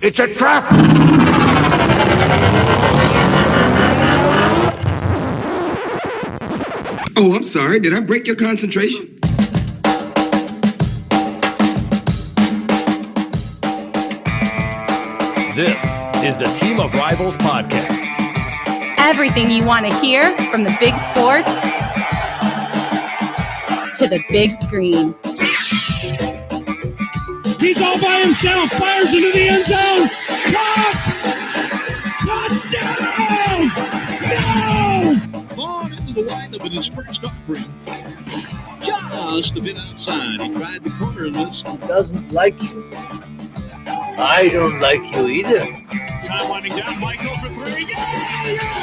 It's a trap! Oh, I'm sorry. Did I break your concentration? This is the Team of Rivals podcast. Everything you want to hear from the big sports to the big screen. He's all by himself, fires into the end zone. Caught! Touchdown! No! On into the windup in his first offering. Just a bit outside. He tried the corner and missed. He doesn't like you. I don't like you either. Time winding down. Michael for three. Yeah!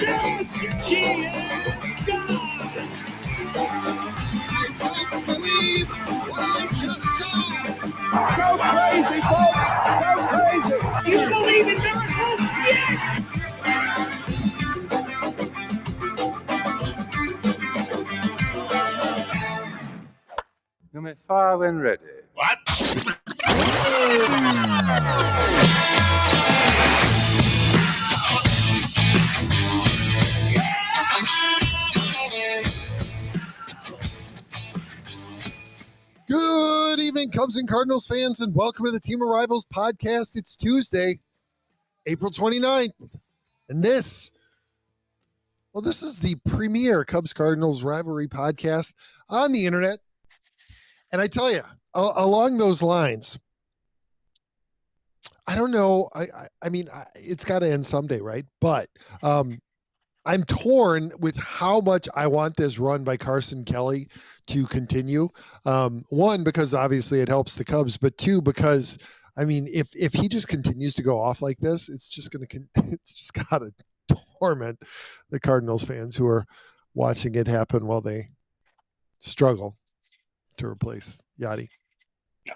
Yes! She is gone! I don't believe what I just saw! Go crazy, folks! Go crazy! You believe in miracles? Yes! You may fire when ready. What? Good evening, Cubs and Cardinals fans, and welcome to the Team of Rivals podcast. It's Tuesday, April 29th, and this is the premier Cubs-Cardinals rivalry podcast on the internet. And I tell you, along those lines, I don't know. I mean, it's got to end someday, right? But I'm torn with how much I want this run by Carson Kelly to continue. One, because obviously it helps the Cubs, but two, because I mean, if he just continues to go off like this, it's just got to torment the Cardinals fans who are watching it happen while they struggle to replace Yachty. No.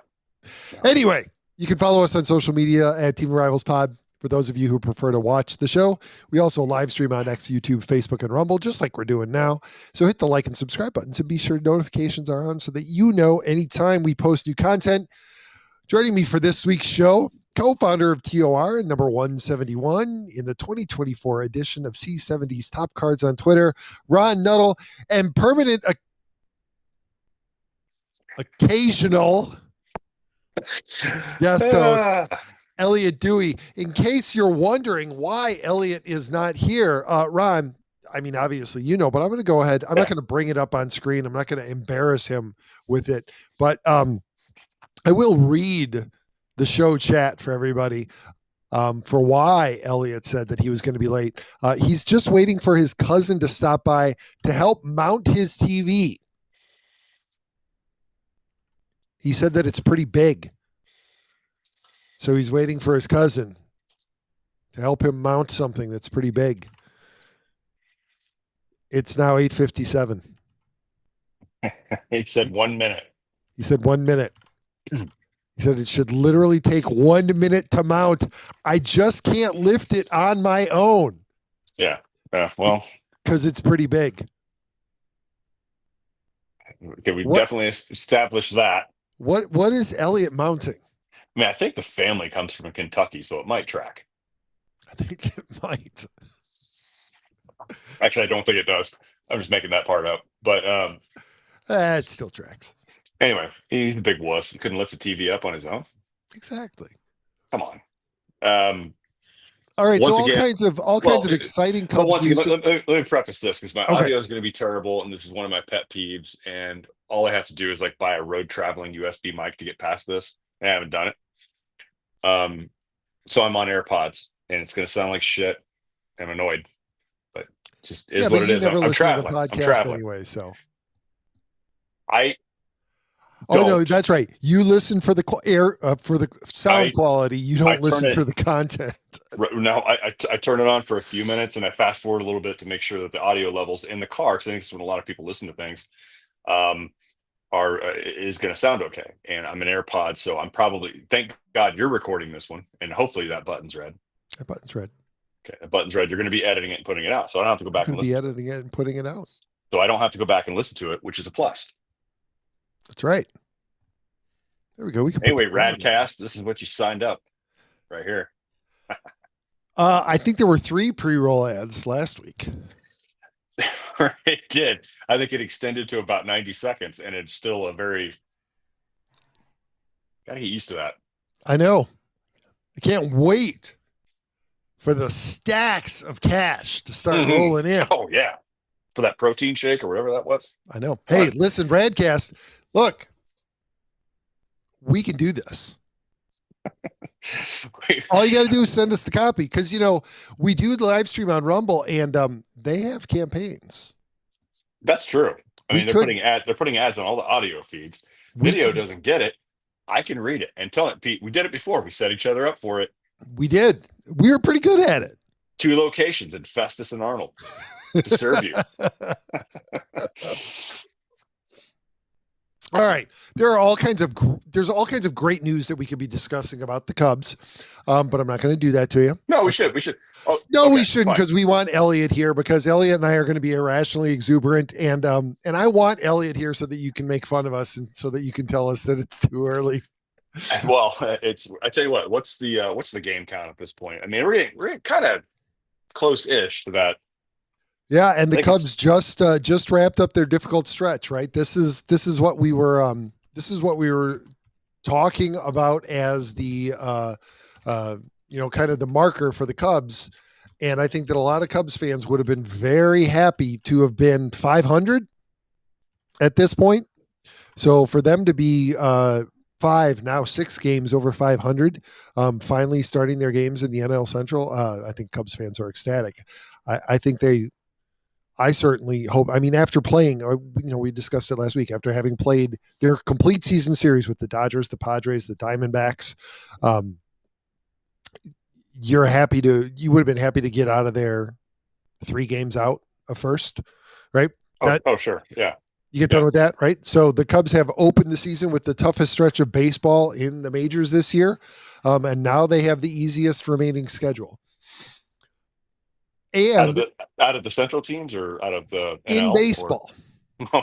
Anyway, you can follow us on social media at Team of Rivals Pod. For those of you who prefer to watch the show, we also live stream on X, YouTube, Facebook, and Rumble, just like we're doing now. So hit the like and subscribe buttons and be sure notifications are on so that you know anytime we post new content. Joining me for this week's show, co-founder of TOR and number 171 in the 2024 edition of C70's Top Cards on Twitter, Ron Nuttall, and permanent occasional guest host, Elliot Dewey. In case you're wondering why Elliot is not here, Ron, I mean, obviously, you know, but I'm going to go ahead. I'm not going to bring it up on screen. I'm not going to embarrass him with it, but I will read the show chat for everybody for why Elliot said that he was going to be late. He's just waiting for his cousin to stop by to help mount his TV. He said that it's pretty big. So he's waiting for his cousin to help him mount something that's pretty big. It's now 8:57. He said 1 minute. He said 1 minute. He said it should literally take 1 minute to mount. I just can't lift it on my own. Yeah. Well, because it's pretty big. Okay, we definitely established that. What is Elliot mounting? I mean, I think the family comes from Kentucky, so it might track. I think it might. Actually, I don't think it does. I'm just making that part up. But it still tracks. Anyway, he's the big wuss. He couldn't lift the TV up on his own. Exactly. Come on. All right, so all kinds of exciting Cubs. Once again, let me preface this because my audio is going to be terrible, and this is one of my pet peeves. And all I have to do is like buy a road traveling USB mic to get past this. I haven't done it. So I'm on AirPods, and it's going to sound like shit. I'm annoyed, but it just is what it is. I'm traveling. I'm traveling anyway, so no, that's right. You listen for the for the sound quality. You don't listen for the content. No, I turn it on for a few minutes, and I fast forward a little bit to make sure that the audio levels in the car, because I think this is when a lot of people listen to things, is going to sound okay. And I'm in AirPods, so I'm probably, thank God you're recording this one, and hopefully that button's red. That button's red. Okay, the button's red. You're going to be editing it and putting it out, so I don't have to go back and listen. Editing it and putting it out. So I don't have to go back and listen to it, which is a plus. That's right. There we go. We can Anyway, put that on. Radcast, this is what you signed up right here. I think there were 3 pre-roll ads last week. It did. I think it extended to about 90 seconds, and it's still a very... Gotta get used to that. I know. I can't wait for the stacks of cash to start rolling in. Oh, yeah. For that protein shake or whatever that was. I know. Hey, listen, Radcast, look, we can do this. All you got to do is send us the copy because, we do the live stream on Rumble and they have campaigns. That's true. I mean, they're putting ads on all the audio feeds. Video doesn't get it. I can read it and tell it, Pete. We did it before. We set each other up for it. We did. We were pretty good at it. 2 locations in Festus and Arnold to serve you. All right. There's all kinds of great news that we could be discussing about the Cubs. But I'm not going to do that to you. No, we should. Oh, no, okay, we shouldn't because we want Elliot here because Elliot and I are going to be irrationally exuberant. And I want Elliot here so that you can make fun of us and so that you can tell us that it's too early. Well, I tell you what, what's the game count at this point? I mean, we're getting kind of close-ish to that. Yeah, and the Cubs just wrapped up their difficult stretch, right? This is what we were talking about as the kind of the marker for the Cubs, and I think that a lot of Cubs fans would have been very happy to have been 500 at this point. So for them to be 6 games over 500, finally starting their games in the NL Central, I think Cubs fans are ecstatic. I certainly hope. I mean, after playing, we discussed it last week. After having played their complete season series with the Dodgers, the Padres, the Diamondbacks, you would have been happy to get out of there 3 games out of first, right? Sure, yeah. You get done with that, right? So the Cubs have opened the season with the toughest stretch of baseball in the majors this year, and now they have the easiest remaining schedule. And out of the Central teams or out of the NL, in baseball?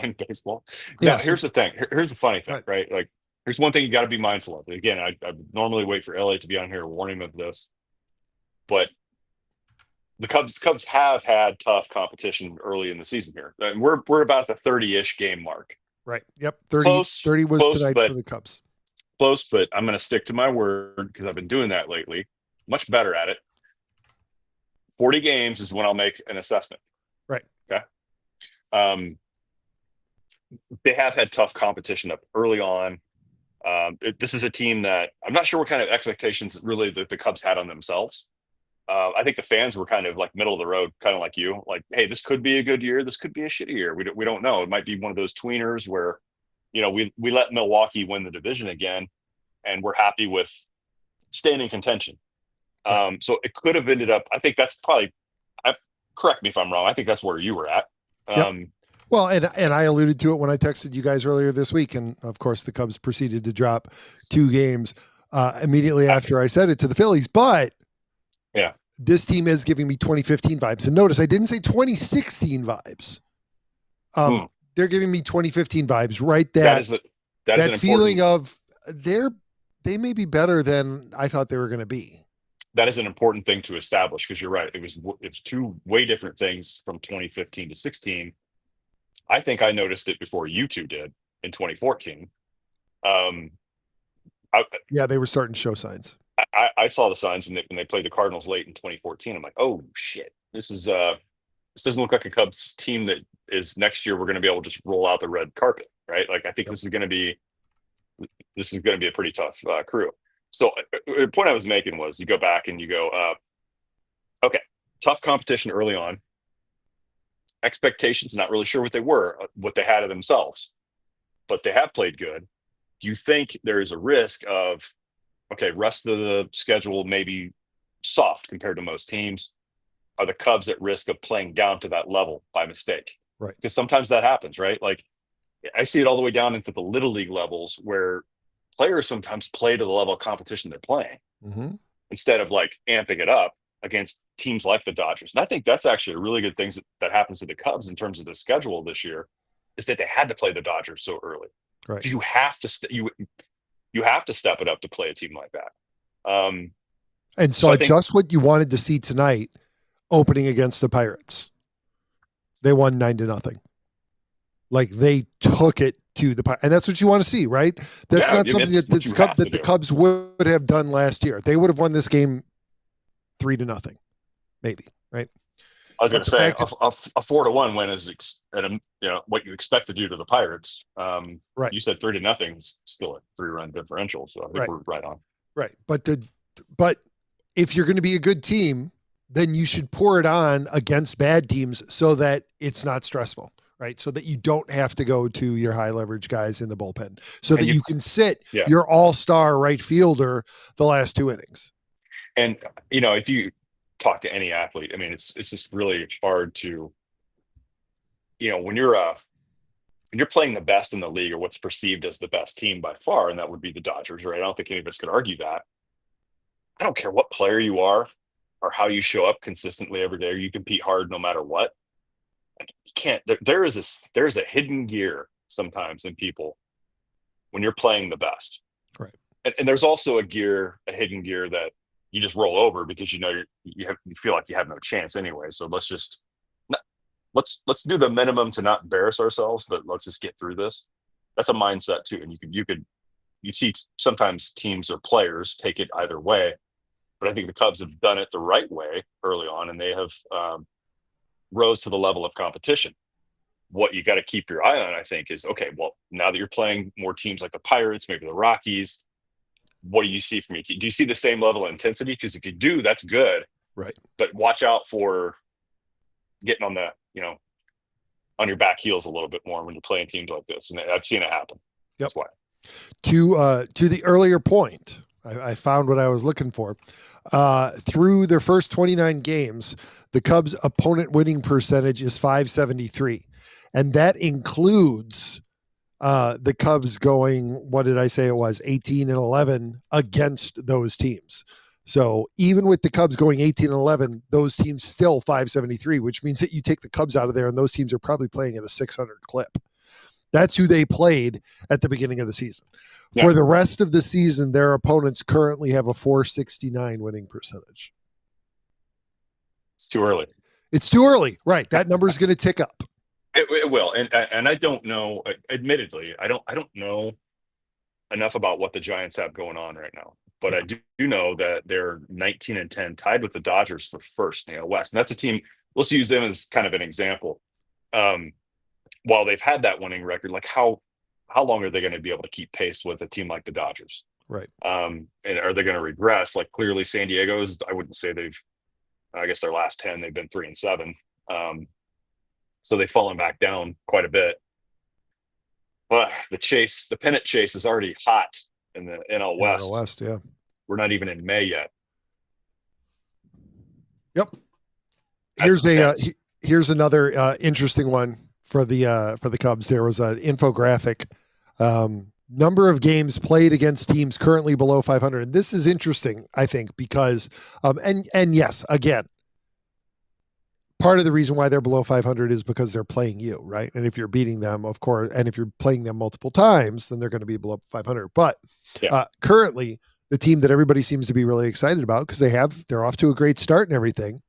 In baseball. Yeah. Now, here's the thing. Here's the funny thing, right? Like, here's one thing you got to be mindful of. Again, I normally wait for Elliot to be on here, warn him of this, but the Cubs have had tough competition early in the season here. And we're about the 30-ish game mark. Right. Yep. 30 was close, tonight for the Cubs. Close, but I'm going to stick to my word because I've been doing that lately. Much better at it. 40 games is when I'll make an assessment. Right. Okay. They have had tough competition up early on. This is a team that I'm not sure what kind of expectations really that the Cubs had on themselves. I think the fans were kind of like middle of the road, kind of like you, like, hey, this could be a good year. This could be a shitty year. We don't know. It might be one of those tweeners where, we let Milwaukee win the division again, and we're happy with staying in contention. So it could have ended up, I think that's probably, correct me if I'm wrong, I think that's where you were at. Yep. Well, and I alluded to it when I texted you guys earlier this week. And of course the Cubs proceeded to drop 2 games immediately after I said it to the Phillies. But yeah, this team is giving me 2015 vibes. And notice I didn't say 2016 vibes. They're giving me 2015 vibes, right? That feeling of they may be better than I thought they were going to be. That is an important thing to establish because you're right. It's 2 way different things from 2015 to 16. I think I noticed it before you 2 did in 2014. They were starting to show signs. I saw the signs when they played the Cardinals late in 2014. I'm like, oh shit, this doesn't look like a Cubs team that is next year. We're going to be able to just roll out the red carpet, right? Like I think this is going to be a pretty tough crew. So the point I was making was you go back and you go, okay, tough competition early on. Expectations, not really sure what they had of themselves, but they have played good. Do you think there is a risk of, okay, rest of the schedule maybe soft compared to most teams? Are the Cubs at risk of playing down to that level by mistake? Right. Because sometimes that happens, right? Like I see it all the way down into the little league levels where players sometimes play to the level of competition they're playing instead of like amping it up against teams like the Dodgers. And I think that's actually a really good thing that happens to the Cubs in terms of the schedule this year is that they had to play the Dodgers so early. Right. You have to you have to step it up to play a team like that. And so just what you wanted to see tonight, opening against the Pirates. They won 9-0. Like they took it to the Pirates, and that's what you want to see, right? That's not something that the Cubs would have done last year. They would have won this game 3-0, maybe, right? I was going to say a 4-1 win is what you expect to do to the Pirates. Right. You said 3-0 is still a 3-run differential, so I think we're right on. Right, but if you're going to be a good team, then you should pour it on against bad teams so that it's not stressful, right? So that you don't have to go to your high leverage guys in the bullpen, so that you can sit your all-star right fielder the last 2 innings. And if you talk to any athlete, I mean, it's just really hard to, when you're playing the best in the league or what's perceived as the best team by far, and that would be the Dodgers, right? I don't think any of us could argue that. I don't care what player you are or how you show up consistently every day, or you compete hard no matter what. Like, you can't. There is a hidden gear sometimes in people when you're playing the best, right? And there's also a hidden gear that you just roll over because you feel like you have no chance anyway. So let's do the minimum to not embarrass ourselves, but let's just get through this. That's a mindset too, and you see sometimes teams or players take it either way. But I think the Cubs have done it the right way early on, and they have rose to the level of competition. What you got to keep your eye on, I think, is, okay, well, now that you're playing more teams like the Pirates, maybe the Rockies, what do you see from your team? Do you see the same level of intensity? Because if you do, that's good. Right. But watch out for getting on on your back heels a little bit more when you're playing teams like this. And I've seen it happen. Yep. That's why. To the earlier point, I found what I was looking for. Through their first 29 games, the Cubs' opponent winning percentage is .573, and that includes the Cubs going, what did I say it was, 18-11 against those teams. So even with the Cubs going 18-11, those teams still .573, which means that you take the Cubs out of there, and those teams are probably playing at a 600 clip. That's who they played at the beginning of the season. Yeah. For the rest of the season, their opponents currently have a .469 winning percentage. It's too early. It's too early, right? That number is going to tick up. It will, and I don't know. Admittedly, I don't know enough about what the Giants have going on right now. But I do know that they're 19-10, tied with the Dodgers for first in the West, and that's a team. Let's use them as kind of an example. While they've had that winning record, like how long are they going to be able to keep pace with a team like the Dodgers? Right. And are they going to regress? Like, clearly San Diego's, I wouldn't say I guess their last 10, they've been 3-7. So they've fallen back down quite a bit. But the pennant chase is already hot in the NL West. NL West, yeah. We're not even in May yet. Yep. Here's another interesting one for the Cubs. There was an infographic, number of games played against teams currently below 500. And this is interesting, I think, because and yes, again, part of the reason why they're below 500 is because they're playing you, right? And if you're beating them, of course, and if you're playing them multiple times, then they're going to be below 500. But currently, the team that everybody seems to be really excited about, because they're off to a great start and everything,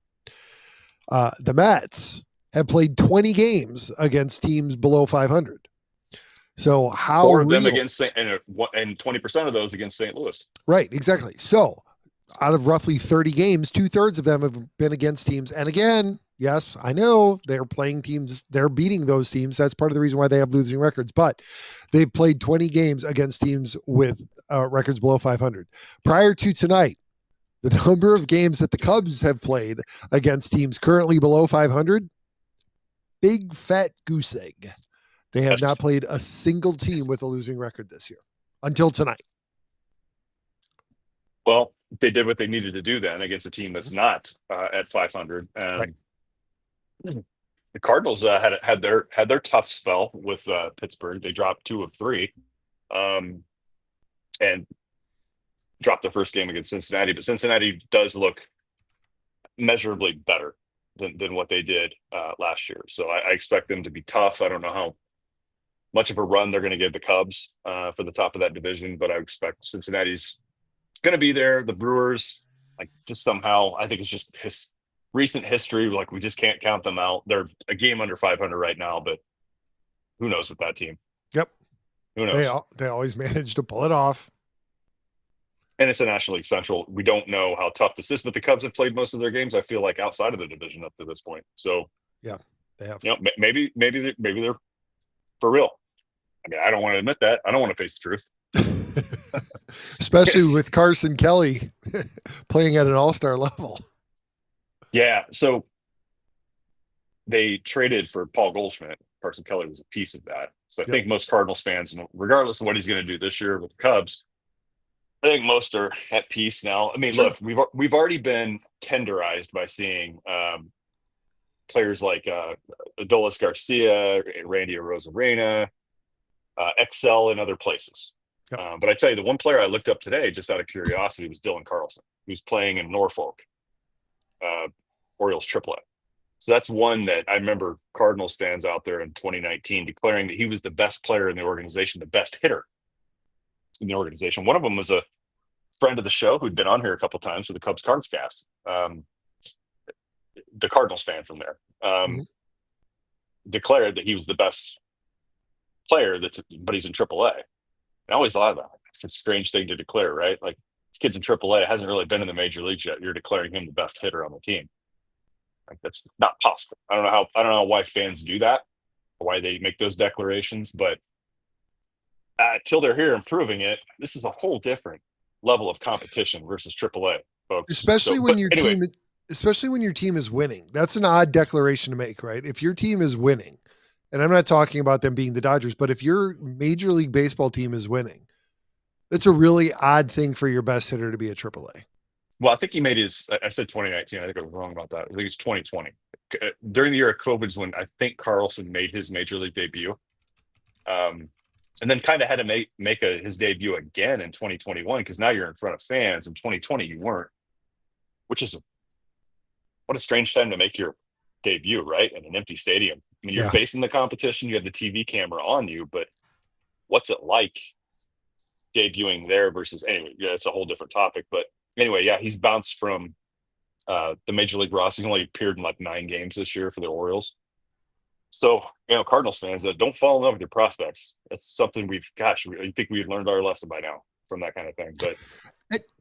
the Mets have played 20 games against teams below 500. So how 4 of them against and 20% of those against St. Louis. Right, exactly. So out of roughly 30 games, 2/3 of them have been against teams. And again, yes, I know they're playing teams, they're beating those teams. That's part of the reason why they have losing records. But they've played 20 games against teams with records below 500. Prior to tonight, the number of games that the Cubs have played against teams currently below 500, big fat goose egg. They have not played a single team with a losing record this year until tonight. Well, they did what they needed to do then against a team that's not at 500. Right. The Cardinals had their tough spell with Pittsburgh. They dropped 2 of 3, and dropped their first game against Cincinnati. But Cincinnati does look measurably better than what they did last year. So I expect them to be tough. I don't know much of a run they're going to give the Cubs for the top of that division, but I expect Cincinnati's going to be there. The Brewers, like, just somehow, I think it's just recent history. Like, we just can't count them out. They're a game under 500 right now, but who knows with that team? Yep. Who knows? They always manage to pull it off. And it's a National League Central. We don't know how tough this is, but the Cubs have played most of their games, I feel like, outside of the division up to this point. So yeah, they have. You know, maybe they're for real. I mean, I don't want to admit that. I don't want to face the truth. Especially with Carson Kelly playing at an all-star level. Yeah. So they traded for Paul Goldschmidt. Carson Kelly was a piece of that. So I think most Cardinals fans, regardless of what he's going to do this year with the Cubs, I think most are at peace now. I mean, look, we've already been tenderized by seeing players like Adolis Garcia, Randy Arozarena, excel in other places. Yep. But I tell you, the one player I looked up today, just out of curiosity, was Dylan Carlson, who's playing in Norfolk, Orioles AAA. So that's one that I remember Cardinals fans out there in 2019 declaring that he was the best player in the organization, the best hitter in the organization. One of them was a friend of the show who'd been on here a couple of times for the Cubs Cards Cast, the Cardinals fan from there, declared that he was the best player but he's in AAA. I always thought about it. It's a strange thing to declare, right? Like, this kid's in AAA, hasn't really been in the major leagues yet. You're declaring him the best hitter on the team. Like, that's not possible. I don't know why fans do that, or why they make those declarations, but till they're here and proving it, this is a whole different level of competition versus AAA, folks. Especially when your team is winning. That's an odd declaration to make, right? If your team is winning, and I'm not talking about them being the Dodgers, but if your Major League Baseball team is winning, that's a really odd thing for your best hitter to be at AAA. Well, I think he made I said 2019. I think I was wrong about that. I think it's 2020. During the year of COVID is when I think Carlson made his Major League debut. And then kind of had to make his debut again in 2021, because now you're in front of fans. In 2020, you weren't, which is what a strange time to make your debut, right? In an empty stadium. I mean, you're facing the competition. You have the TV camera on you, but what's it like debuting there versus, anyway, it's a whole different topic. But anyway, yeah, he's bounced from the Major League roster. He's only appeared in like 9 games this year for the Orioles. So, Cardinals fans, don't fall in love with your prospects. That's something I think we've learned our lesson by now from that kind of thing. But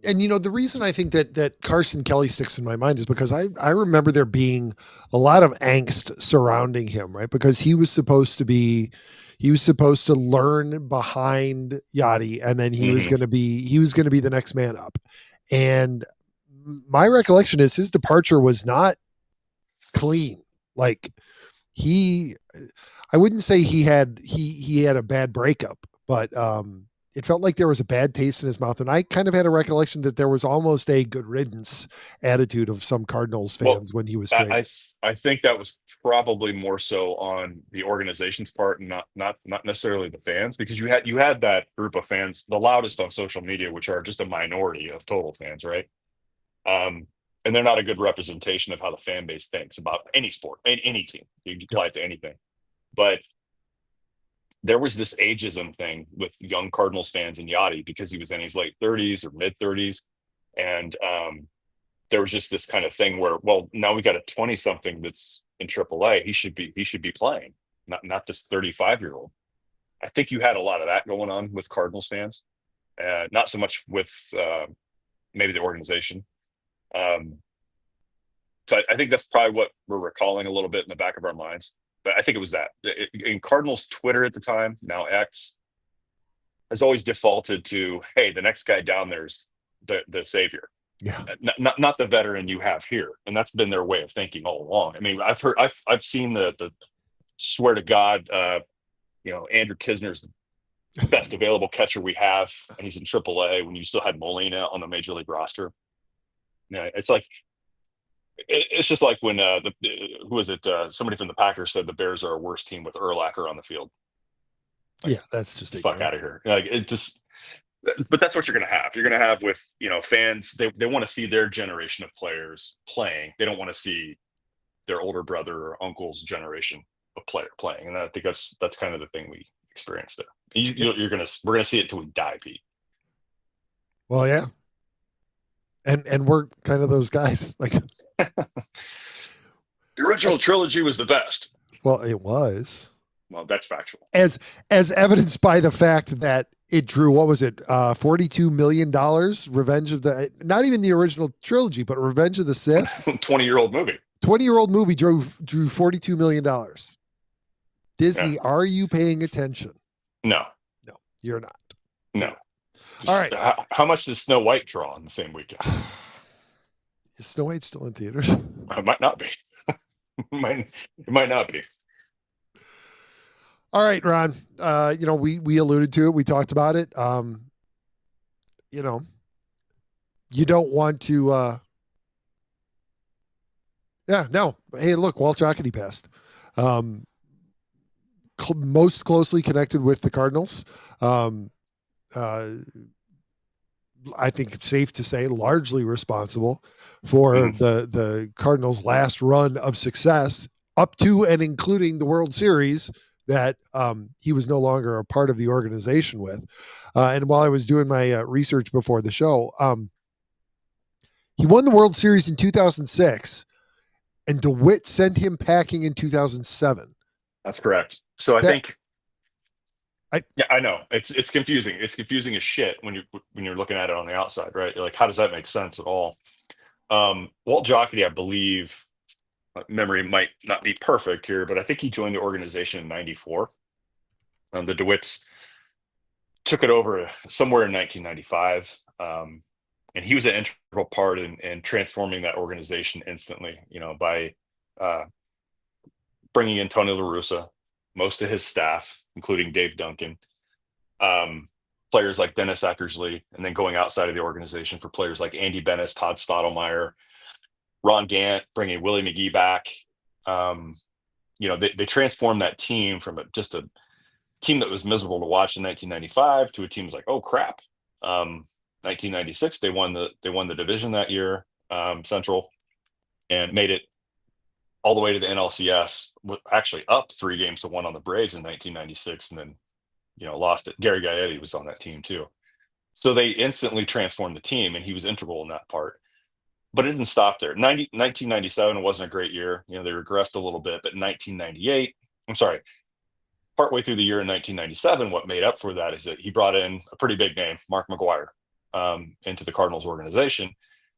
and the reason I think that Carson Kelly sticks in my mind is because I remember there being a lot of angst surrounding him, right? Because he was supposed to learn behind Yachty, and then he was going to be the next man up. And my recollection is his departure was not clean. Like, I wouldn't say he had a bad breakup, but it felt like there was a bad taste in his mouth. And I kind of had a recollection that there was almost a good riddance attitude of some Cardinals fans when he was traded. I think that was probably more so on the organization's part, and not necessarily the fans, because you had that group of fans, the loudest on social media, which are just a minority of total fans, right? And they're not a good representation of how the fan base thinks about any sport, any team. You can apply it to anything. But there was this ageism thing with young Cardinals fans and Yachty, because he was in his late 30s or mid 30s. And there was just this kind of thing where, well, now we got a 20-something that's in AAA. He should be playing, not this 35-year-old. I think you had a lot of that going on with Cardinals fans, not so much with maybe the organization. So I think that's probably what we're recalling a little bit in the back of our minds. But I think it was that. In Cardinals Twitter at the time, now X, has always defaulted to, hey, the next guy down there's the savior. Yeah. Not the veteran you have here. And that's been their way of thinking all along. I mean, I've seen the swear to God, Andrew Kisner's the best available catcher we have, and he's in AAA when you still had Molina on the major league roster. Yeah, it's like, it's just like when who was it? Somebody from the Packers said the Bears are a worse team with Urlacher on the field. Like, that's just fuck out of here. Like, it just. But that's what you're going to have. You're going to have with fans. They want to see their generation of players playing. They don't want to see their older brother or uncle's generation of player playing. And I think that's kind of the thing we experience there. We're gonna see it till we die, Pete. Well, yeah. And we're kind of those guys. Like the original trilogy was the best. Well, it was. Well, that's factual. As evidenced by the fact that it drew, what was it, $42 million? Revenge of the, not even the original trilogy, but Revenge of the Sith. 20-year-old movie. 20-year-old movie drew $42 million. Disney, are you paying attention? No. No, you're not. No. All right. How much does Snow White draw in the same weekend? Is Snow White still in theaters? It might not be. It might not be. All right, Ron. We alluded to it. We talked about it. You don't want to. No. Hey, look, Walt Jocketty passed. Most closely connected with the Cardinals. I think it's safe to say largely responsible for the Cardinals' last run of success up to and including the World Series that he was no longer a part of the organization with. And while I was doing my research before the show, he won the World Series in 2006, and DeWitt sent him packing in 2007. That's correct. So I know it's confusing. It's confusing as shit when you're looking at it on the outside, right? You're like, how does that make sense at all? Walt Jocketty, I believe, memory might not be perfect here, but I think he joined the organization in '94. The DeWitts took it over somewhere in 1995, and he was an integral part in transforming that organization instantly. By bringing in Tony La Russa, most of his staff, including Dave Duncan, players like Dennis Eckersley, and then going outside of the organization for players like Andy Bennis, Todd Stottlemyre, Ron Gant, bringing Willie McGee back. They transformed that team from just a team that was miserable to watch in 1995 to a team that's like, oh crap. 1996, they won the division that year, Central, and made it all the way to the NLCS, actually up 3-1 on the Braves in 1996, and then, lost it. Gary Gaetti was on that team too. So they instantly transformed the team, and he was integral in that part. But it didn't stop there. 1997 wasn't a great year. They regressed a little bit, but partway through the year in 1997, what made up for that is that he brought in a pretty big name, Mark McGwire, into the Cardinals organization.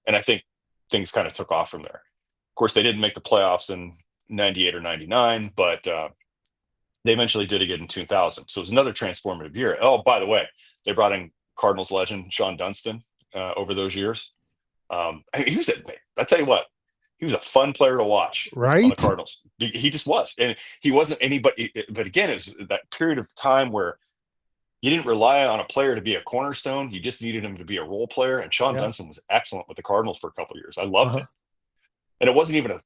And I think things kind of took off from there. Of course, they didn't make the playoffs in 98 or 99, but they eventually did again in 2000. So it was another transformative year. Oh, by the way, they brought in Cardinals legend Sean Dunston over those years. I tell you what, he was a fun player to watch, right? On the Cardinals. He just was. And he wasn't anybody, but again, it was that period of time where you didn't rely on a player to be a cornerstone. You just needed him to be a role player. And Sean Dunston was excellent with the Cardinals for a couple of years. I loved it. And it wasn't even a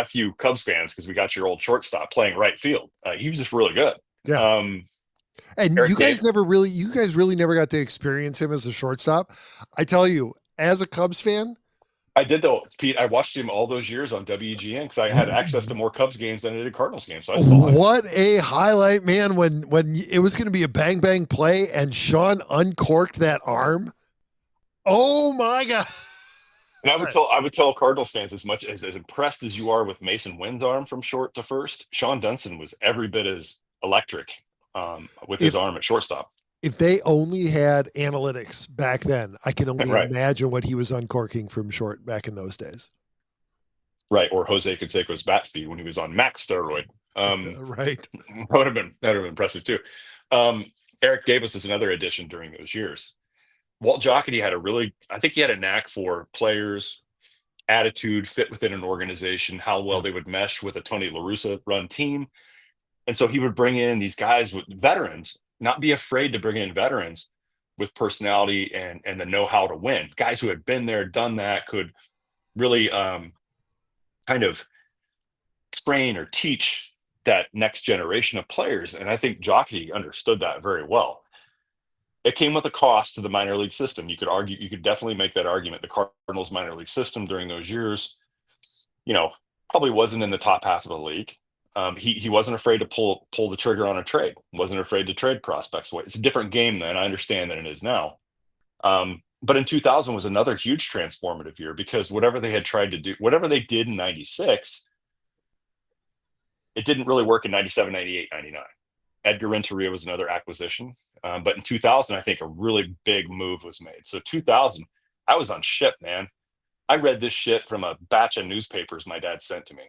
FU Cubs fans because we got your old shortstop playing right field. He was just really good. Yeah. And you guys really never got to experience him as a shortstop. I tell you, as a Cubs fan, I did though, Pete. I watched him all those years on WGN because I had access to more Cubs games than I did Cardinals games. So I saw what a highlight, man! When it was going to be a bang bang play and Sean uncorked that arm. Oh my God! And I would tell Cardinals fans, as much as impressed as you are with Mason Wynn's arm from short to first, Sean Dunston was every bit as electric with his arm at shortstop. If they only had analytics back then, I can only imagine what he was uncorking from short back in those days. Right, or Jose Canseco's bat speed when he was on max steroid. Right, that would have been impressive too. Eric Davis is another addition during those years. Walt Jocketty had a knack for players, attitude, fit within an organization, how well they would mesh with a Tony La Russa run team. And so he would bring in these guys with veterans, not be afraid to bring in veterans with personality and the know-how to win. Guys who had been there, done that, could really kind of train or teach that next generation of players. And I think Jocketty understood that very well. It came with a cost to the minor league system. You could definitely make that argument. The Cardinals minor league system during those years, probably wasn't in the top half of the league. He wasn't afraid to pull the trigger on a trade. Wasn't afraid to trade prospects away. It's a different game then, I understand, than it is now. But in 2000 was another huge transformative year because whatever they had tried to do, whatever they did in 96, it didn't really work in 97, 98, 99. Edgar Renteria was another acquisition. But in 2000, I think a really big move was made. So 2000, I was on ship, man. I read this shit from a batch of newspapers my dad sent to me.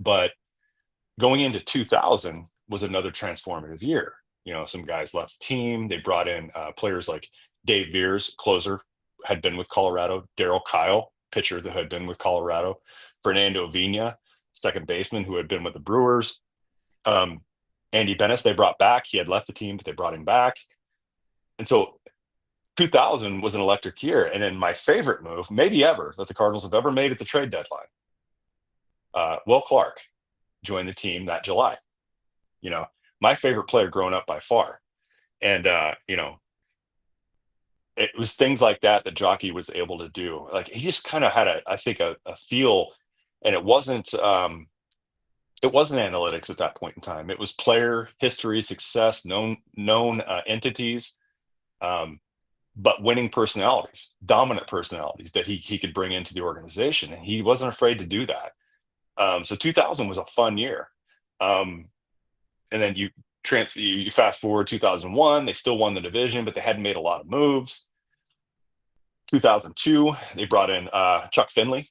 But going into 2000 was another transformative year. You know, some guys left the team. They brought in players like Dave Veers, closer, had been with Colorado. Darryl Kyle, pitcher that had been with Colorado. Fernando Vina, second baseman who had been with the Brewers. Andy Bennis, they brought back. He had left the team, but they brought him back. And so 2000 was an electric year. And then my favorite move, maybe ever, that the Cardinals have ever made at the trade deadline, Will Clark joined the team that July. You know, my favorite player growing up by far. And, you know, it was things like that Jockey was able to do. Like, he just kind of had a feel, and it wasn't analytics at that point in time. It was player history, success, known entities, but winning personalities, dominant personalities that he could bring into the organization. And he wasn't afraid to do that. So 2000 was a fun year. And then you fast forward 2001, they still won the division, but they hadn't made a lot of moves. 2002, they brought in Chuck Finley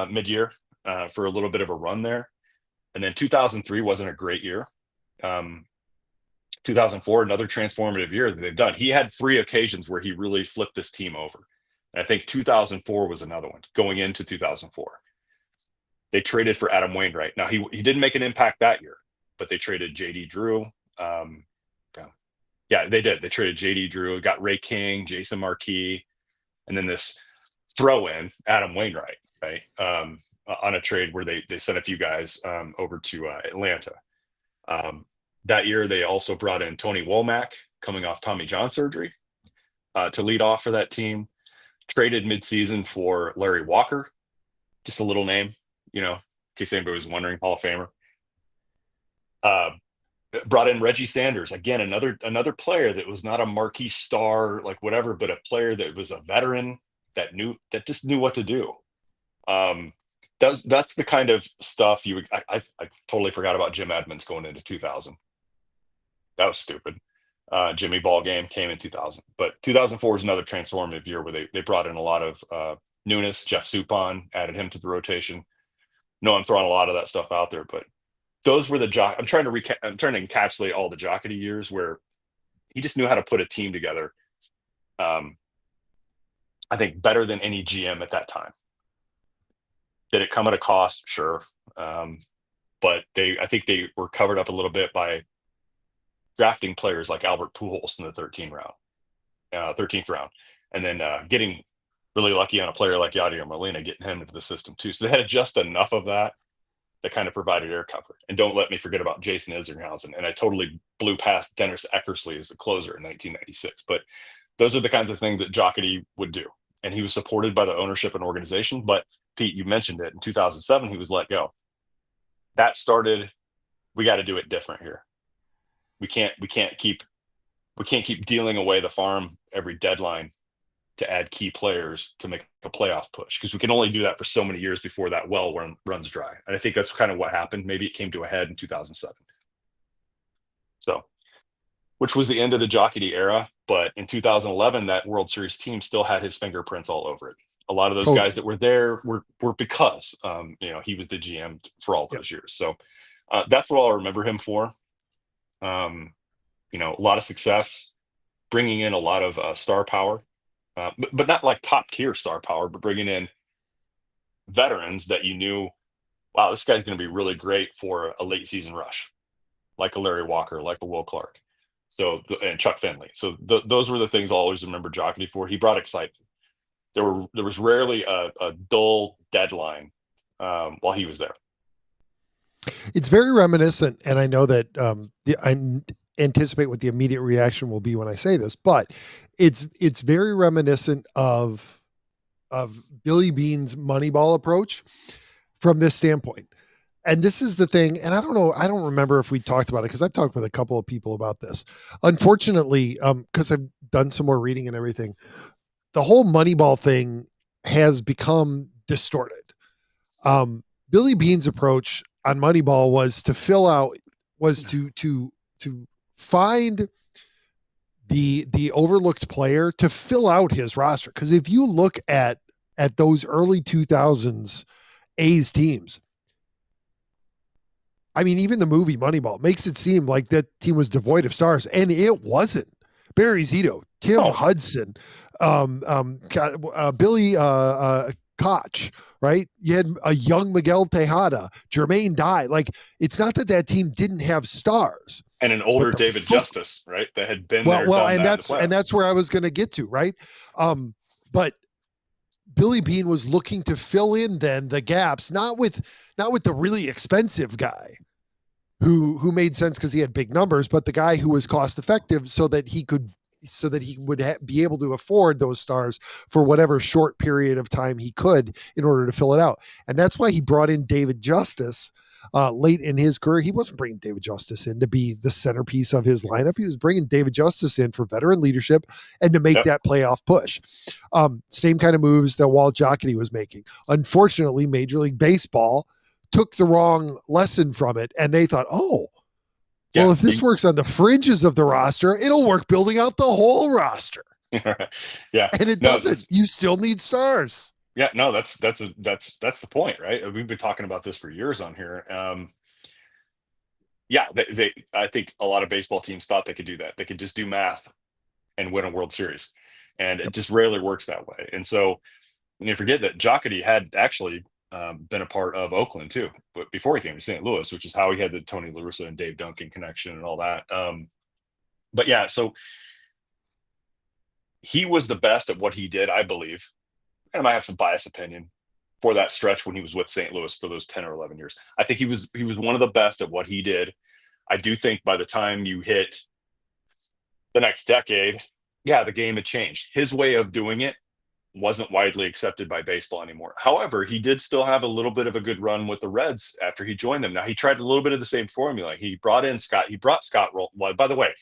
mid-year for a little bit of a run there. And then 2003 wasn't a great year. 2004, another transformative year that they've done. He had 3 occasions where he really flipped this team over. And I think 2004 was another one going into 2004. They traded for Adam Wainwright. Now, he didn't make an impact that year, but they traded J.D. Drew. Yeah, they did. They traded J.D. Drew, got Ray King, Jason Marquis, and then this throw-in, Adam Wainwright, right, on a trade where they sent a few guys over to Atlanta. That year, they also brought in Tony Womack, coming off Tommy John surgery, to lead off for that team. Traded midseason for Larry Walker, just a little name, you know, in case anybody was wondering, Hall of Famer. Brought in Reggie Sanders, again, another player that was not a marquee star, like whatever, but a player that was a veteran that just knew what to do. That's the kind of stuff I totally forgot about Jim Edmonds going into 2000. That was stupid. Jimmy Ball game came in 2000, but 2004 was another transformative year where they brought in a lot of newness. Jeff Suppan, added him to the rotation. No, I'm throwing a lot of that stuff out there, but those were I'm trying to encapsulate all the Jocketty years where he just knew how to put a team together. I think better than any GM at that time. Did it come at a cost? Sure. But I think they were covered up a little bit by drafting players like Albert Pujols in the 13th round, and then getting really lucky on a player like Yadier Molina, getting him into the system too. So they had just enough of that kind of provided air comfort. And don't let me forget about Jason Isringhausen. And I totally blew past Dennis Eckersley as the closer in 1996. But those are the kinds of things that Jocketty would do. And he was supported by the ownership and organization. But Pete, you mentioned it. In 2007, he was let go. That started, we got to do it different here. We can't keep dealing away the farm every deadline to add key players to make a playoff push, because we can only do that for so many years before that well runs dry. And I think that's kind of what happened. Maybe it came to a head in 2007. So, which was the end of the Jocketty era. But in 2011, that World Series team still had his fingerprints all over it. A lot of those guys that were there were because he was the GM for all those years. So that's what I'll remember him for. A lot of success, bringing in a lot of star power. But not like top tier star power, but bringing in veterans that you knew, wow, this guy's going to be really great for a late season rush, like a Larry Walker, like a Will Clark, and Chuck Finley. So those were the things I'll always remember Jocketty for. He brought excitement. There was rarely a dull deadline while he was there. It's very reminiscent, and I know that I anticipate what the immediate reaction will be when I say this, but it's very reminiscent of Billy Beane's Moneyball approach from this standpoint. and this is the thing, and I don't remember if we talked about it because I've talked with a couple of people about this. Unfortunately, because I've done some more reading and everything, the whole Moneyball thing has become distorted. Billy Beane's approach on Moneyball was to find the overlooked player to fill out his roster. Because if you look at those early 2000s A's teams, I mean, even the movie Moneyball makes it seem like that team was devoid of stars, and it wasn't. Barry Zito, Tim Hudson, Billy Koch, right? You had a young Miguel Tejada, Jermaine Dye. Like, it's not that team didn't have stars. And an older David Justice, right? That had been there. Well, and that's where I was going to get to, right? But Billy Beane was looking to fill in then the gaps, not with the really expensive guy who made sense because he had big numbers, but the guy who was cost effective so that he would be able to afford those stars for whatever short period of time he could in order to fill it out. And that's why he brought in David Justice late in his career. He wasn't bringing David Justice in to be the centerpiece of his lineup. He was bringing David Justice in for veteran leadership and to make that playoff push. Same kind of moves that Walt Jocketty was making. Unfortunately, Major League Baseball took the wrong lesson from it, and they thought, well, if this works on the fringes of the roster, it'll work building out the whole roster. Yeah. And it doesn't. You still need stars. Yeah, no, that's the point, right? We've been talking about this for years on here. I think a lot of baseball teams thought they could do that. They could just do math and win a World Series, and it just rarely works that way. And so, you forget that Jocketty had actually been a part of Oakland too, but before he came to St. Louis, which is how he had the Tony La Russa and Dave Duncan connection and all that. But yeah, so he was the best at what he did, I believe. And I might have some biased opinion for that stretch when he was with St. Louis for those 10 or 11 years. I think he was one of the best at what he did. I do think by the time you hit the next decade, the game had changed. His way of doing it wasn't widely accepted by baseball anymore. However, he did still have a little bit of a good run with the Reds after he joined them. Now, he tried a little bit of the same formula. He brought Scott Rolen. Well, by the way,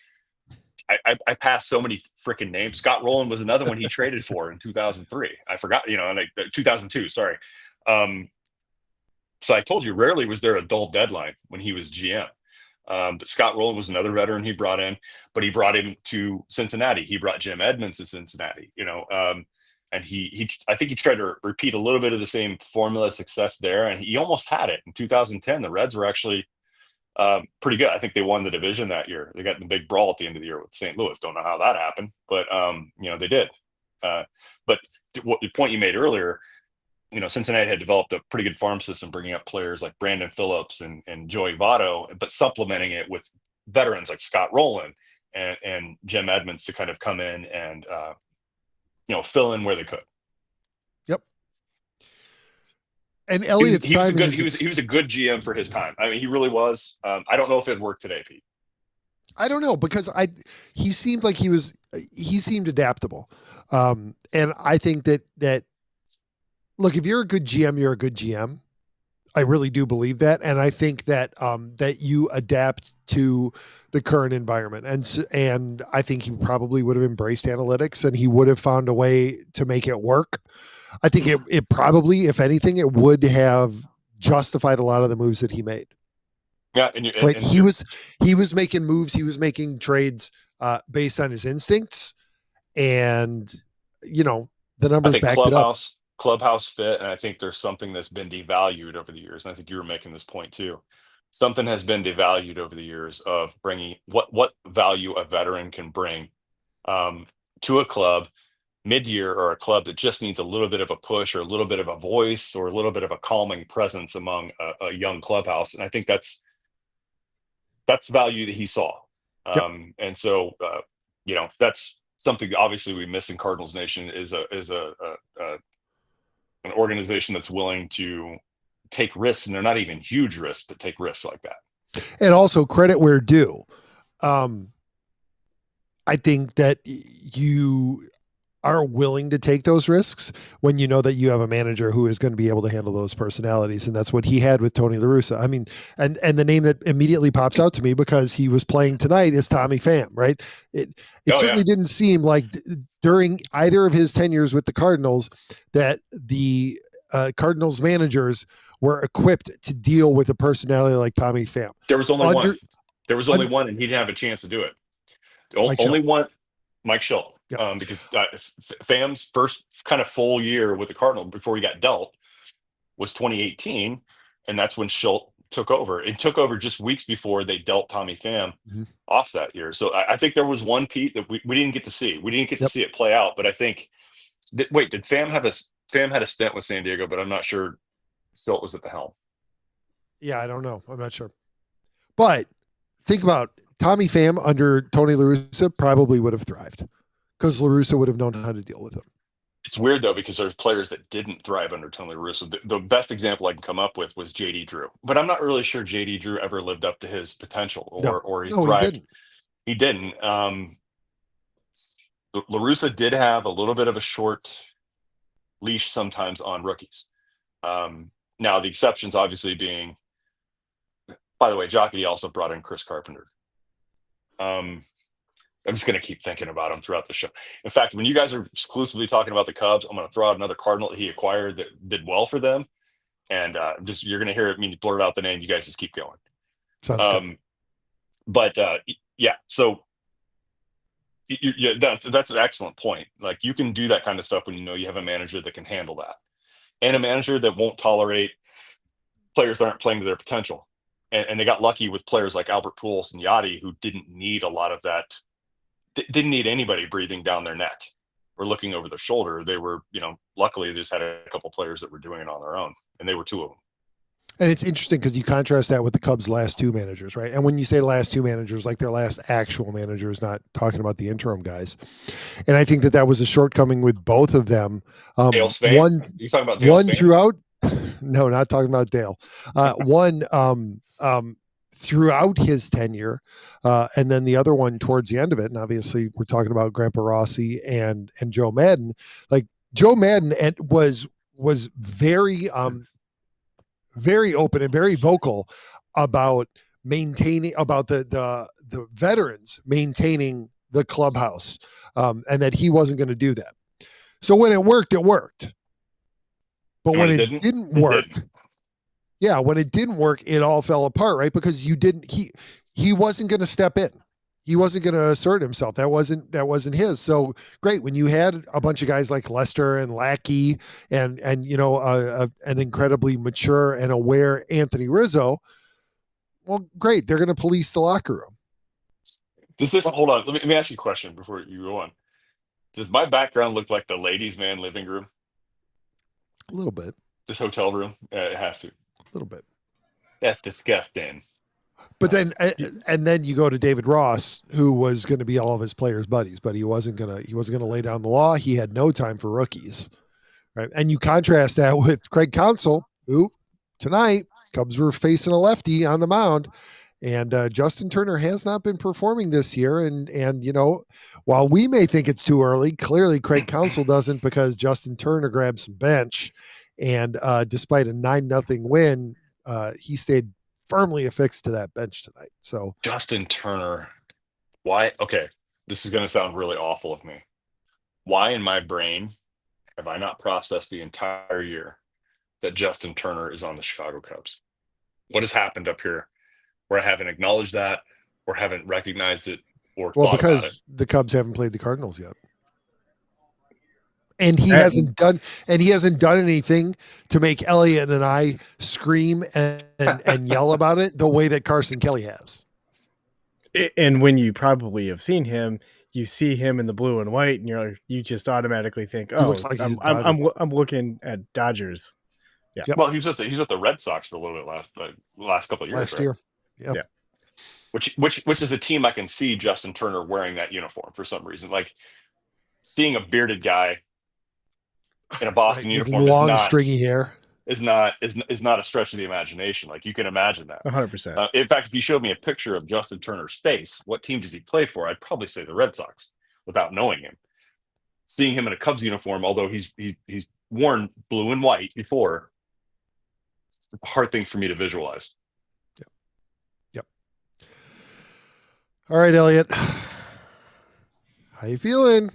I passed so many freaking names. Scott Rolen was another one he traded for in 2003. I forgot, 2002, sorry. So I told you, rarely was there a dull deadline when he was GM. But Scott Rolen was another veteran he brought in, but he brought him to Cincinnati. He brought Jim Edmonds to Cincinnati, and I think he tried to repeat a little bit of the same formula of success there, and he almost had it. In 2010, the Reds were actually pretty good. I think they won the division that year. They got in the big brawl at the end of the year with St. Louis. Don't know how that happened, but they did. But what the point you made earlier, Cincinnati had developed a pretty good farm system, bringing up players like Brandon Phillips and Joey Votto, but supplementing it with veterans like Scott Rolen and Jim Edmonds to kind of come in and fill in where they could. Yep. And Elliott's he was a good GM for his time. I mean, he really was. I don't know if it worked today, Pete. I don't know, because he seemed like he seemed adaptable. And I think that look, if you're a good GM, you're a good GM. I really do believe that. And I think that that you adapt to the current environment. And I think he probably would have embraced analytics, and he would have found a way to make it work. I think it probably, if anything, it would have justified a lot of the moves that he made. Yeah. He was making moves. He was making trades based on his instincts, and the numbers backed it up. Clubhouse fit, and I think there's something that's been devalued over the years. And I think you were making this point too. Something has been devalued over the years of bringing what value a veteran can bring to a club mid-year, or a club that just needs a little bit of a push or a little bit of a voice or a little bit of a calming presence among a young clubhouse. And I think that's value that he saw. Yep. And so, that's something obviously we miss in Cardinals Nation is an organization that's willing to take risks, and they're not even huge risks, but take risks like that. And also credit where due. I think that are willing to take those risks when you know that you have a manager who is going to be able to handle those personalities. And that's what he had with Tony La Russa. I mean, and the name that immediately pops out to me because he was playing tonight is Tommy Pham, right? It certainly didn't seem like during either of his tenures with the Cardinals that the Cardinals managers were equipped to deal with a personality like Tommy Pham. There was only one. There was only one, and he didn't have a chance to do it. Only one, Mike Schilt. Yep. Because Pham's first kind of full year with the Cardinals before he got dealt was 2018, and that's when Schilt took over. It took over just weeks before they dealt Tommy Pham off that year. So I think there was one, Pete, that we didn't get to see. We didn't get to see it play out, but I think did Pham had a stint with San Diego, but I'm not sure Schilt was at the helm. Yeah, I don't know. I'm not sure. But think about Tommy Pham under Tony La Russa probably would have thrived because La Russa would have known how to deal with him. It's weird, though, because there's players that didn't thrive under Tony La Russa. The best example I can come up with was J.D. Drew. But I'm not really sure J.D. Drew ever lived up to his potential or he thrived. He didn't. La Russa did have a little bit of a short leash sometimes on rookies. Now, the exceptions obviously being, by the way, Jocketty also brought in Chris Carpenter. I'm just going to keep thinking about him throughout the show. In fact, when you guys are exclusively talking about the Cubs, I'm going to throw out another Cardinal that he acquired that did well for them. And you're going to hear it. Me blurt out the name. You guys just keep going. Sounds good. But yeah, so that's an excellent point. Like, you can do that kind of stuff when you know you have a manager that can handle that, and a manager that won't tolerate players that aren't playing to their potential. And they got lucky with players like Albert Pujols and Yachty, who didn't need a lot of that. Didn't need anybody breathing down their neck or looking over their shoulder. They were, luckily they just had a couple players that were doing it on their own, and they were two of them. And it's interesting because you contrast that with the Cubs' last two managers, right? And when you say last two managers, like their last actual managers, not talking about the interim guys. And I think that was a shortcoming with both of them. Dale Spain? You talking about Dale Spain? Throughout? No, not talking about Dale. Throughout his tenure, and then the other one towards the end of it. And obviously we're talking about Grandpa Rossi and Joe Madden. Like, Joe Madden was very, very open and very vocal about the veterans maintaining the clubhouse, and that he wasn't going to do that. So when it worked, it worked. But when it didn't work, yeah, when it didn't work, it all fell apart, right? Because he wasn't going to step in. He wasn't going to assert himself. That wasn't his. So great. When you had a bunch of guys like Lester and Lackey and an incredibly mature and aware Anthony Rizzo, well, great. They're going to police the locker room. Hold on. Let me ask you a question before you go on. Does my background look like the ladies' man living room? A little bit. This hotel room? It has to. A little bit. That's disgusting. But then, and then you go to David Ross, who was going to be all of his players' buddies, but he wasn't going to lay down the law. He had no time for rookies, right? And you contrast that with Craig Counsell, who tonight Cubs were facing a lefty on the mound, and Justin Turner has not been performing this year. And while we may think it's too early, clearly Craig Counsell doesn't, because Justin Turner grabbed some bench, and despite a 9-0 win, he stayed firmly affixed to that bench tonight. So Justin Turner, why? Okay, this is going to sound really awful of me. Why in my brain have I not processed the entire year that Justin Turner is on the Chicago Cubs? What has happened up here where I haven't acknowledged that, or haven't recognized it, or thought about it? The Cubs haven't played the Cardinals yet. And he hasn't done anything to make Elliot and I scream and yell about it the way that Carson Kelly has. And when you probably have seen him, you see him in the blue and white, and you just automatically think, "Oh, looks like I'm looking at Dodgers." Yeah. Yep. Well, he was with the Red Sox for a little bit last couple of years. Last year. Yep. Yeah. Which is a team I can see Justin Turner wearing that uniform for some reason. Like, seeing a bearded guy in a Boston uniform, long stringy hair, is not a stretch of the imagination. Like, you can imagine that 100%. In fact, if you showed me a picture of Justin Turner's face, what team does he play for? I'd probably say the Red Sox without knowing him. seeing him in a Cubs uniform, although he's worn blue and white before, it's a hard thing for me to visualize. Yep. All right, Elliot. How you feeling?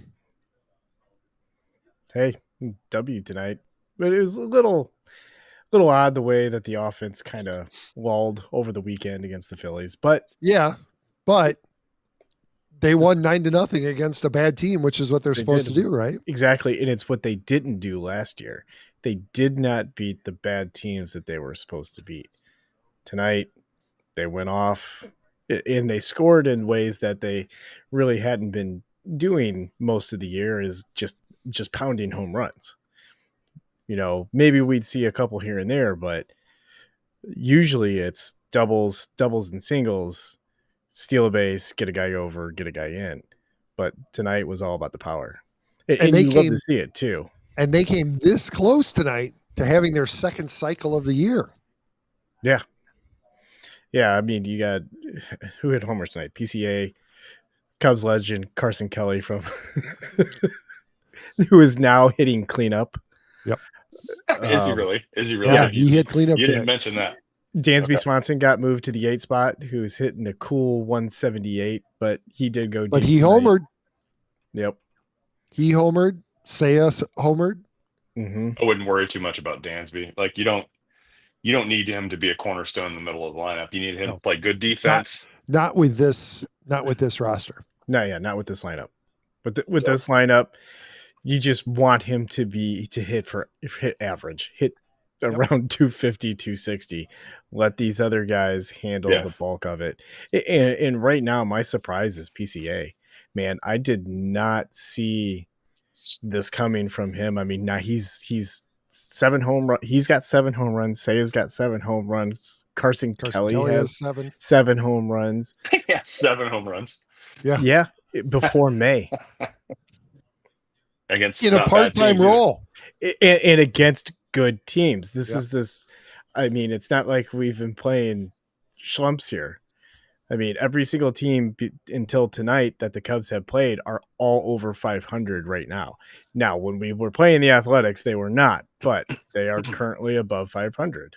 Hey, W tonight. But it was a little odd the way that the offense kind of lulled over the weekend against the Phillies. But yeah, but they won 9-0 against a bad team, which is what they're supposed to do, right? Exactly. And it's what they didn't do last year. They did not beat the bad teams that they were supposed to beat. Tonight, they went off and they scored in ways that they really hadn't been doing most of the year, is just pounding home runs. You know, maybe we'd see a couple here and there, but usually it's doubles and singles, steal a base, get a guy over, get a guy in. But tonight was all about the power. And you love to see it too. And they came this close tonight to having their second cycle of the year. Yeah. Yeah, I mean, you got who hit homers tonight? PCA, Cubs legend Carson Kelly from who is now hitting cleanup. Yep. Is he really? Yeah, he hit cleanup. You didn't mention that. Dansby Swanson got moved to the 8 spot, who's hitting a cool 178, but he did go deep. But he homered. Yep. He homered. Sayas homered. Mm-hmm. I wouldn't worry too much about Dansby. Like, you don't need him to be a cornerstone in the middle of the lineup. You need him to play good defense. Not with this roster. No, yeah, not with this lineup. But with this lineup, you just want him to hit average, hit around 250, 260. Let these other guys handle the bulk of it. And right now, my surprise is PCA. Man, I did not see this coming from him. I mean, now he's 7 home run. He's got 7 home runs. Saya's got 7 home runs. Carson Kelly has 7 home runs. Yeah, 7 home runs. Yeah. Before May. Against in a part-time role. And against good teams. I mean, it's not like we've been playing schlumps here. I mean, every single team until tonight that the Cubs have played are all over 500 right now. Now, when we were playing the Athletics, they were not, but they are currently above 500.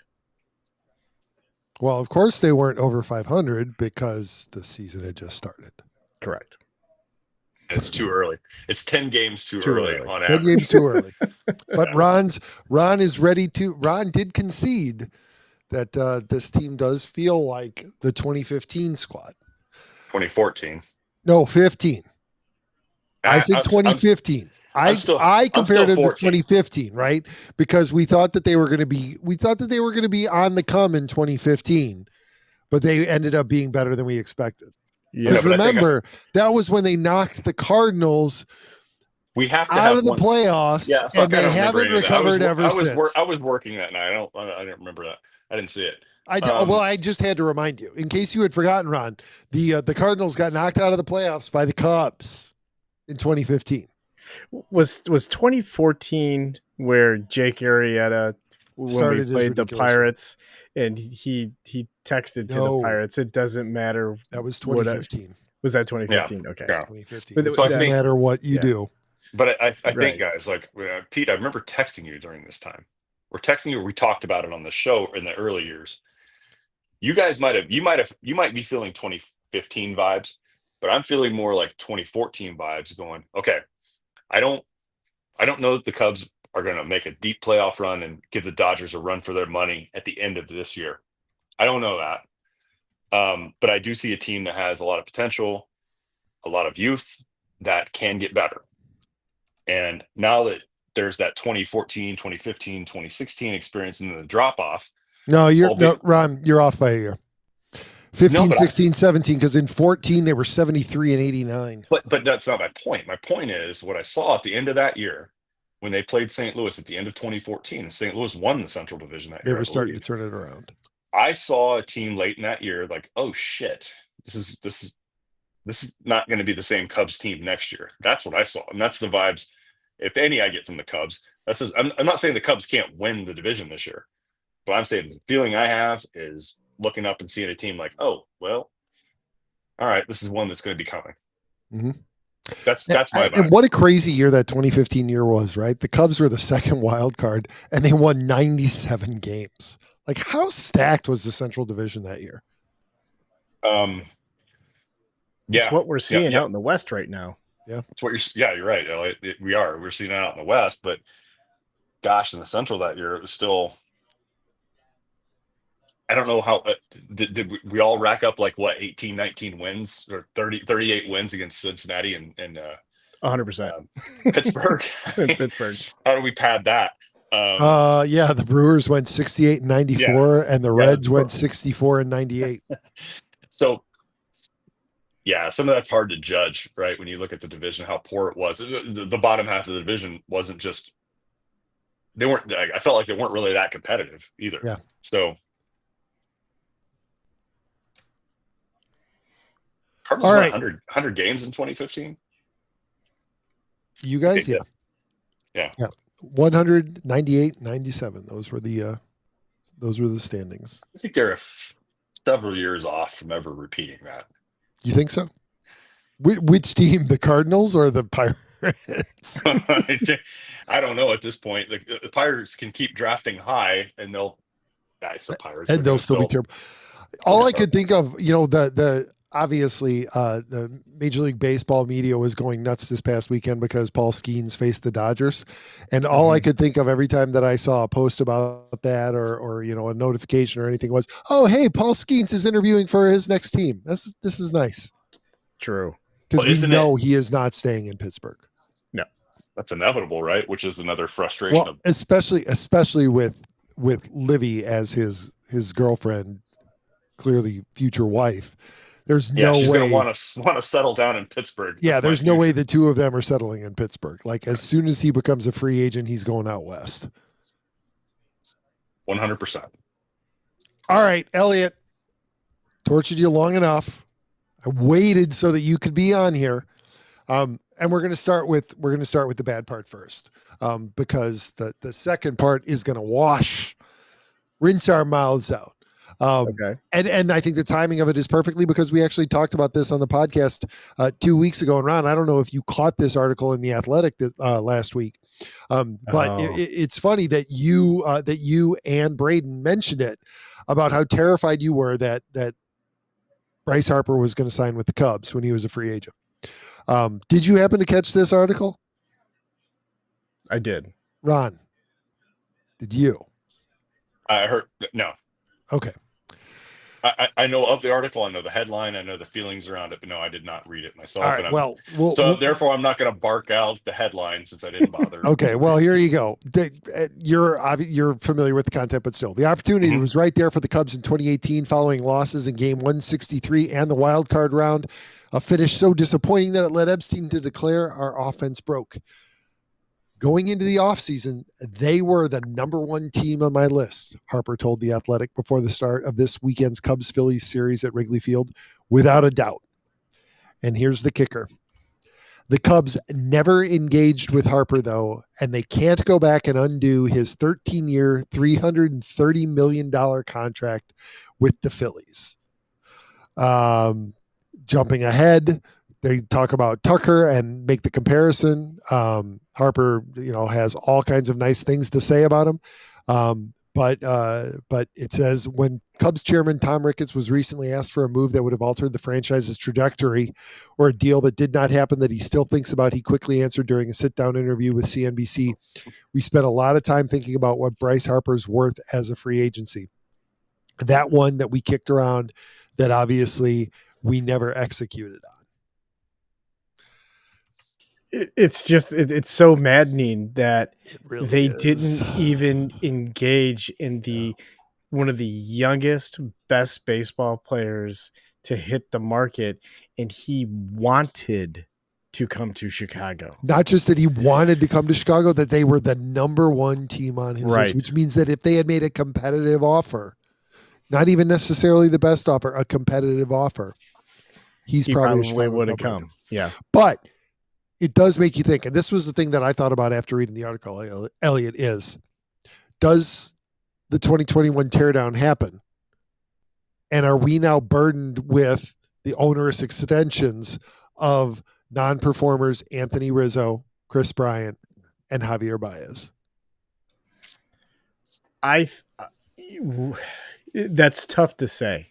Well, of course they weren't over 500 because the season had just started. Correct. It's too early. It's 10 games too early on average. 10 games too early. But Ron is ready to. Ron did concede that this team does feel like the 2015 squad. 2014. No, 15. I said 2015. I compared it to 2015, right? Because we thought that they were going to be on the come in 2015, but they ended up being better than we expected. Because remember, that was when they knocked the Cardinals out of the playoffs, and they haven't recovered ever since. I was working that night. I didn't remember that. I didn't see it. I just had to remind you, in case you had forgotten, Ron. The Cardinals got knocked out of the playoffs by the Cubs in 2015. Was 2014 where Jake Arrieta, when we played the Pirates, and he texted to the Pirates, it doesn't matter. That was 2015. Was that 2015? Yeah. Okay. Yeah. 2015. But it doesn't matter what you do. But I think, guys, like Pete, I remember texting you during this time. We're texting you. We talked about it on the show in the early years. You guys might be feeling 2015 vibes, but I'm feeling more like 2014 vibes going, okay, I don't know that the Cubs are going to make a deep playoff run and give the Dodgers a run for their money at the end of this year. I don't know that. But I do see a team that has a lot of potential, a lot of youth that can get better. And now that there's that 2014, 2015, 2016 experience and the drop off. No, Ron, you're off by a year. 15, 16, 17, because in 14 they were 73 and 89. But that's not my point. My point is what I saw at the end of that year when they played St. Louis at the end of 2014. St. Louis won the Central Division that year. They were starting to turn it around. I saw a team late in that year like, oh shit, this is not going to be the same Cubs team next year. That's what I saw, and that's the vibes, if any, I get from the Cubs. I'm not saying the Cubs can't win the division this year, but I'm saying the feeling I have is looking up and seeing a team like, oh well, all right, this is one that's going to be coming. Mm-hmm. That's my vibe. And what a crazy year that 2015 year was, right? The Cubs were the second wild card, and they won 97 games. Like, how stacked was the Central Division that year? It's what we're seeing out in the West right now. Yeah, it's what you're right, Elliot. We're seeing it out in the West, but gosh, in the Central that year, it was still. I don't know how did we all rack up like what 18, 19 wins or 38 wins against Cincinnati and 100% Pittsburgh. Pittsburgh. How do we pad that? Yeah, the Brewers went 68 and 94, and the Reds went 64 and 98. So, yeah, some of that's hard to judge, right? When you look at the division, how poor it was. The bottom half of the division wasn't just. They weren't. I felt like they weren't really that competitive either. Yeah. So. Cardinals won 100 games in 2015. You guys, yeah. 198-97. Those were the standings. I think they're several years off from ever repeating that. You think so? Which team, the Cardinals or the Pirates? I don't know at this point. The Pirates can keep drafting high, and it's the Pirates, and they'll still be terrible. All I could think of, obviously, the Major League Baseball media was going nuts this past weekend because Paul Skeens faced the Dodgers. And all I could think of every time that I saw a post about that or a notification or anything was, oh, hey, Paul Skeens is interviewing for his next team. This is nice. True. Because we know he is not staying in Pittsburgh. No. That's inevitable, right? Which is another frustration. Well, especially with Livy as his girlfriend, clearly future wife. There's no way she's going to want to settle down in Pittsburgh. Yeah, there's no way the two of them are settling in Pittsburgh. Like, as soon as he becomes a free agent, he's going out west. 100%. All right, Elliot, tortured you long enough. I waited so that you could be on here, and we're going to start with the bad part first, because the second part is going to rinse our mouths out. Okay. And I think the timing of it is perfectly because we actually talked about this on the podcast 2 weeks ago. And Ron, I don't know if you caught this article in The Athletic last week, but it's funny that you and Braden mentioned it about how terrified you were that Bryce Harper was going to sign with the Cubs when he was a free agent. Did you happen to catch this article? I did. Ron, did you? I heard no. Okay. I know of the article. I know the headline. I know the feelings around it, but no, I did not read it myself. All right, therefore, I'm not going to bark out the headline since I didn't bother. Okay, well, here you go. You're familiar with the content, but still, the opportunity was right there for the Cubs in 2018 following losses in Game 163 and the wild card round. A finish so disappointing that it led Epstein to declare our offense broke. Going into the offseason, they were the number one team on my list, Harper told The Athletic before the start of this weekend's Cubs-Phillies series at Wrigley Field, without a doubt. And here's the kicker. The Cubs never engaged with Harper, though, and they can't go back and undo his 13-year, $330 million contract with the Phillies. Jumping ahead, they talk about Tucker and make the comparison. Harper, has all kinds of nice things to say about him. But it says when Cubs chairman Tom Ricketts was recently asked for a move that would have altered the franchise's trajectory or a deal that did not happen that he still thinks about, he quickly answered during a sit-down interview with CNBC, "We spent a lot of time thinking about what Bryce Harper's worth as a free agency." That one that we kicked around that obviously we never executed on. It's just, it's so maddening that really they is. didn't even engage in one of the youngest, best baseball players to hit the market. And he wanted to come to Chicago. Not just that he wanted to come to Chicago, that they were the number one team on his list, which means that if they had made a competitive offer, not even necessarily the best offer, a competitive offer, he probably would have come. Yeah. But it does make you think, and this was the thing that I thought about after reading the article, Elliot, does the 2021 teardown happen? And are we now burdened with the onerous extensions of non-performers Anthony Rizzo, Chris Bryant, and Javier Baez. That's tough to say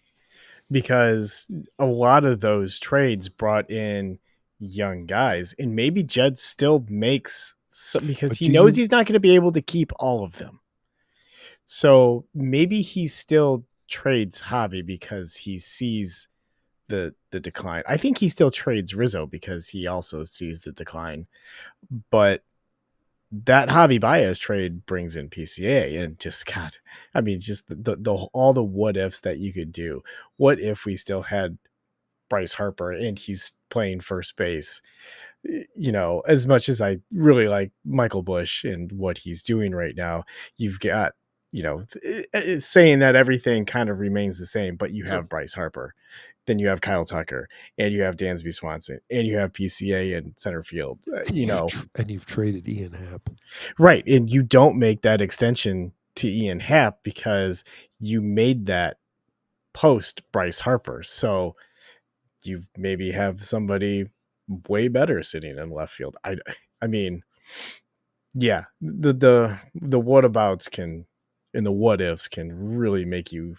because a lot of those trades brought in young guys, and maybe Jed still makes some, because he knows he's not going to be able to keep all of them. So maybe he still trades Javi because he sees the decline. I think he still trades Rizzo because he also sees the decline. But that Javi Baez trade brings in PCA, and just God, I mean, just the all the what ifs that you could do. What if we still had Bryce Harper and he's playing first base? You know, as much as I really like Michael Busch and what he's doing right now, you've got, you know, it's saying that everything kind of remains the same, but you have Bryce Harper, then you have Kyle Tucker, and you have Dansby Swanson, and you have PCA in center field, you know, and you've traded Ian Happ. Right. And you don't make that extension to Ian Happ because you made that post Bryce Harper. So you maybe have somebody way better sitting in left field. I mean, yeah, the whatabouts can, and the what ifs can really make you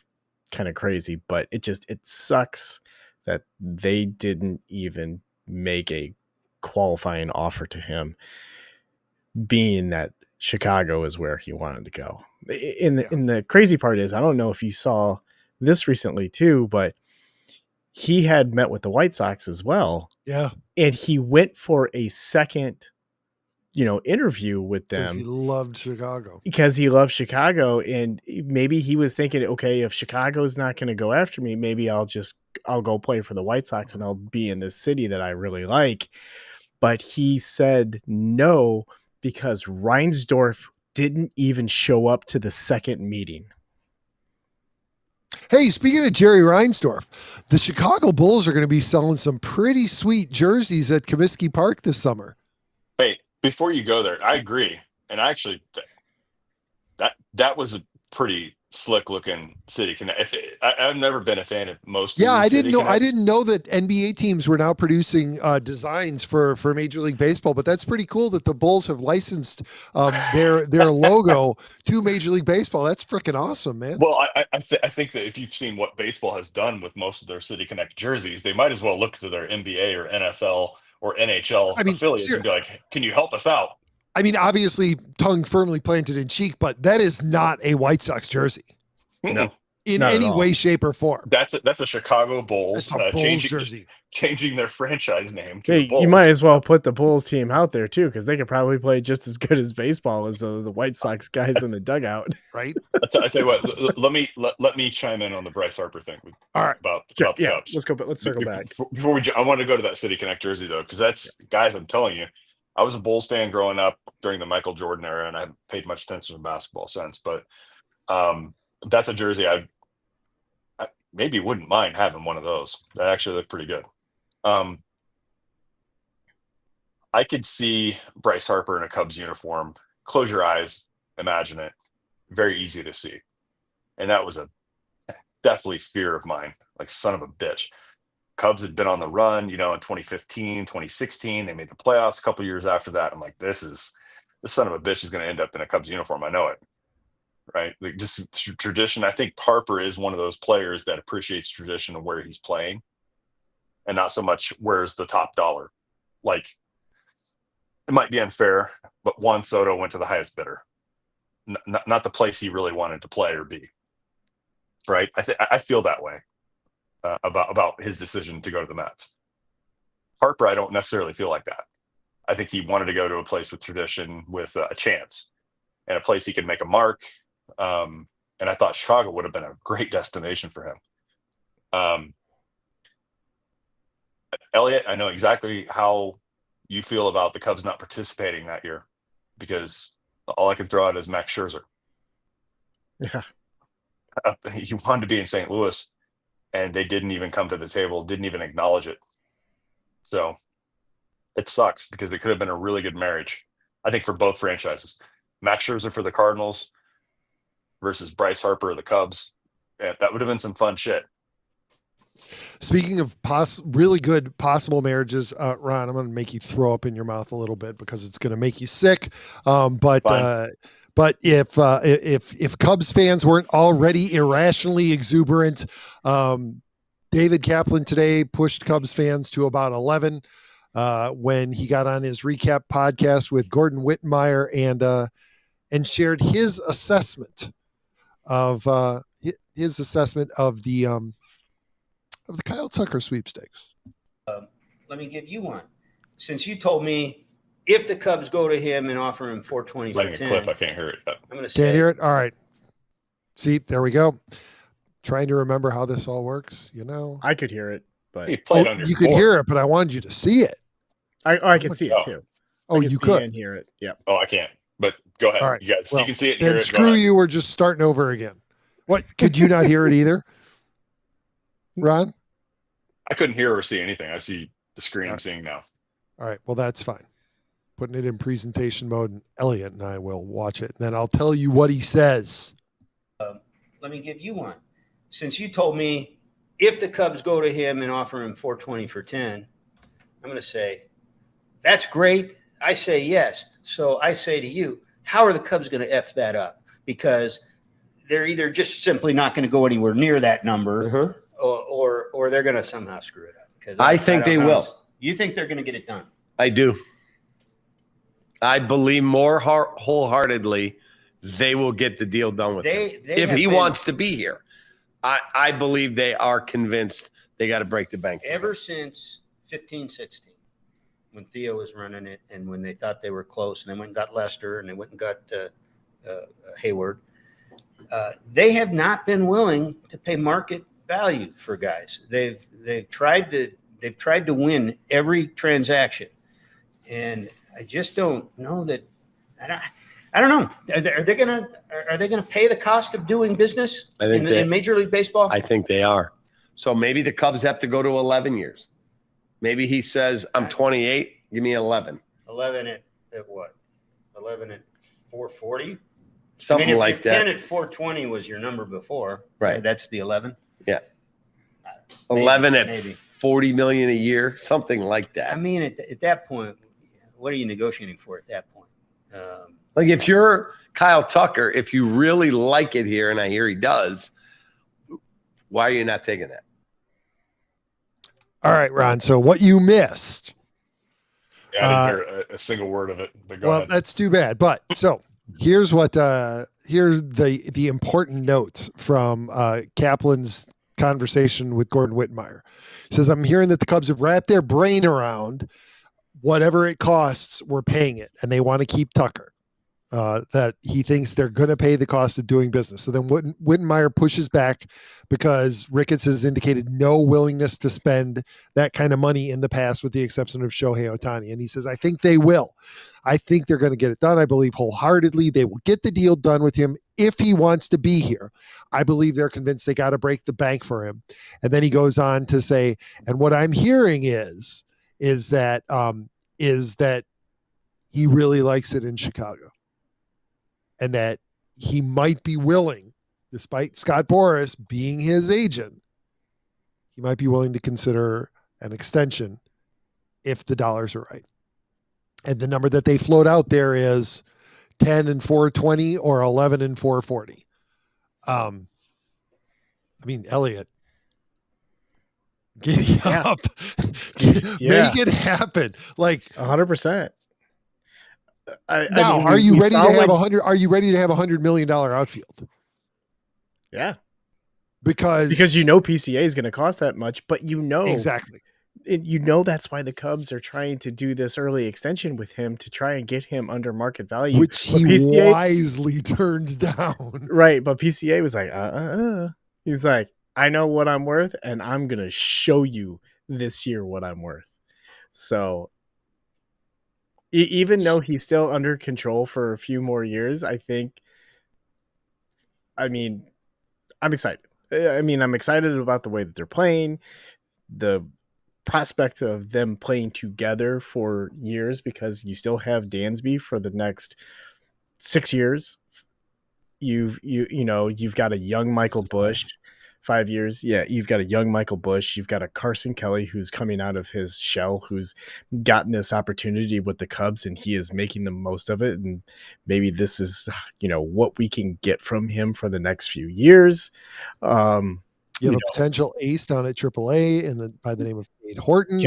kind of crazy, but it sucks that they didn't even make a qualifying offer to him, being that Chicago is where he wanted to go. In the crazy part is, I don't know if you saw this recently too, but he had met with the White Sox as well. Yeah. And he went for a second, you know, interview with them. Because he loved Chicago. Because he loved Chicago. And maybe he was thinking, okay, if Chicago's not going to go after me, maybe I'll go play for the White Sox and I'll be in this city that I really like. But he said no, because Reinsdorf didn't even show up to the second meeting. Hey, speaking of Jerry Reinsdorf, the Chicago Bulls are going to be selling some pretty sweet jerseys at Comiskey Park this summer. Hey, before you go there, I agree. And actually, that was a pretty slick looking city connect. I've never been a fan of most. Yeah, of I didn't know that that NBA teams were now producing designs for Major League Baseball, but that's pretty cool that the Bulls have licensed their logo to Major League Baseball. That's freaking awesome, man. Well, I think that if you've seen what baseball has done with most of their City Connect jerseys, they might as well look to their NBA or NFL or NHL affiliates and be like, "Can you help us out?" I mean, obviously, tongue firmly planted in cheek, but that is not a White Sox jersey. No. In any way, shape, or form. That's a Chicago Bulls, That's a Bulls jersey. Changing their franchise name to Hey, the Bulls. you might as well put the Bulls team out there too, because they could probably play just as good as baseball as the White Sox guys in the dugout. Right. I tell you what. Let me chime in on the Bryce Harper thing. All right. About the Cubs. Let's go. Let's circle back. Before I want to go to that City Connect jersey though, because that's, guys, I'm telling you, I was a Bulls fan growing up during the Michael Jordan era, and I haven't paid much attention to basketball since. But that's a jersey I maybe wouldn't mind having one of those. That actually look pretty good. I could see Bryce Harper in a Cubs uniform. Close your eyes, imagine it. Very easy to see. And that was a deathly fear of mine. Like, son of a bitch. Cubs had been on the run, in 2015, 2016. They made the playoffs a couple years after that. I'm like, this son of a bitch is going to end up in a Cubs uniform. I know it. Right? Like, just tradition. I think Harper is one of those players that appreciates tradition of where he's playing and not so much where's the top dollar. Like, it might be unfair, but Juan Soto went to the highest bidder, not the place he really wanted to play or be. Right? I feel that way about his decision to go to the Mets. Harper, I don't necessarily feel like that. I think he wanted to go to a place with tradition, with a chance, and a place he could make a mark. And I thought Chicago would have been a great destination for him. Elliot, I know exactly how you feel about the Cubs not participating that year, because all I can throw out is Max Scherzer. Yeah. He wanted to be in St. Louis, and they didn't even come to the table, didn't even acknowledge it. So it sucks, because it could have been a really good marriage, I think, for both franchises. Max Scherzer for the Cardinals versus Bryce Harper of the Cubs. Yeah, that would have been some fun shit. Speaking of really good possible marriages, Ron, I'm going to make you throw up in your mouth a little bit because it's going to make you sick. But if Cubs fans weren't already irrationally exuberant, David Kaplan today pushed Cubs fans to about 11 when he got on his recap podcast with Gordon Wittenmeyer and shared his assessment of the Kyle Tucker sweepstakes. Let me give you one. Since you told me if the Cubs go to him and offer him 420 for 10, clip, I can't hear it. I'm going to say. Can't hear it? All right. See, there we go. Trying to remember how this all works, you know. I could hear it, but you could hear it, but I wanted you to see it. I could see it too. Oh, you could and hear it. Yeah. Oh, I can't. But go ahead. All right. You guys, Well, you can see it and then hear it. screw you. We're just starting over again. What? Could you not hear it either, Ron? I couldn't hear or see anything. I see the screen I'm seeing now. All right. Well, that's fine. Putting it in presentation mode, and Elliot and I will watch it, and then I'll tell you what he says. Let me give you one. Since you told me if the Cubs go to him and offer him 420 for 10, I'm going to say, that's great. I say yes. So I say to you, how are the Cubs going to F that up? Because they're either just simply not going to go anywhere near that number, or they're going to somehow screw it up. Because I think they will. You think they're going to get it done? I do. I believe more wholeheartedly they will get the deal done with him. If he wants to be here. I believe they are convinced they got to break the bank. Ever since 15-16, when Theo was running it and when they thought they were close and they went and got Lester and they went and got Hayward, they have not been willing to pay market value for guys. They've tried to win every transaction, and I just don't know that. I don't know. Are they gonna pay the cost of doing business in Major League Baseball? I think they are. So maybe the Cubs have to go to 11 years. Maybe he says, "I'm 28. Give me 11." 11 at what? 11 at 440. Something like that. 10 at 420 was your number before. Right. That's the 11. Yeah. Maybe, 11 at maybe. 40 million a year, something like that. I mean, at that point, what are you negotiating for at that point? Like if you're Kyle Tucker, if you really like it here, and I hear he does, why are you not taking that? All right, Ron. So what you missed. Yeah, I didn't hear a single word of it. But go ahead. That's too bad. But so here's what here's the important notes from Kaplan's conversation with Gordon Wittenmeyer. He says, I'm hearing that the Cubs have wrapped their brain around whatever it costs, we're paying it, and they want to keep Tucker. That he thinks they're going to pay the cost of doing business. So then Wittenmeyer pushes back because Ricketts has indicated no willingness to spend that kind of money in the past, with the exception of Shohei Ohtani. And he says, I think they will. I think they're going to get it done. I believe wholeheartedly they will get the deal done with him if he wants to be here. I believe they're convinced they got to break the bank for him. And then he goes on to say, and what I'm hearing is that he really likes it in Chicago. And that he might be willing, despite Scott Boras being his agent, he might be willing to consider an extension if the dollars are right. And the number that they float out there is 10 and 420 or 11 and 440. I mean, Elliot, giddy up, make it happen. Like 100%. Are you ready to have $100 million outfield? Yeah, because PCA is going to cost that much, but exactly. That's why the Cubs are trying to do this early extension with him to try and get him under market value, which he PCA, wisely turned down. Right, but PCA was like, He's like, I know what I'm worth, and I'm going to show you this year what I'm worth. So even though he's still under control for a few more years, I'm excited. I'm excited about the way that they're playing, the prospect of them playing together for years, because you still have Dansby for the next 6 years. You've got a young Michael Busch 5 years. Yeah, you've got a young Michael Bush. You've got a Carson Kelly who's coming out of his shell, who's gotten this opportunity with the Cubs, and he is making the most of it. And maybe this is, what we can get from him for the next few years. You have a potential ace down at AAA by the name of Cade Horton.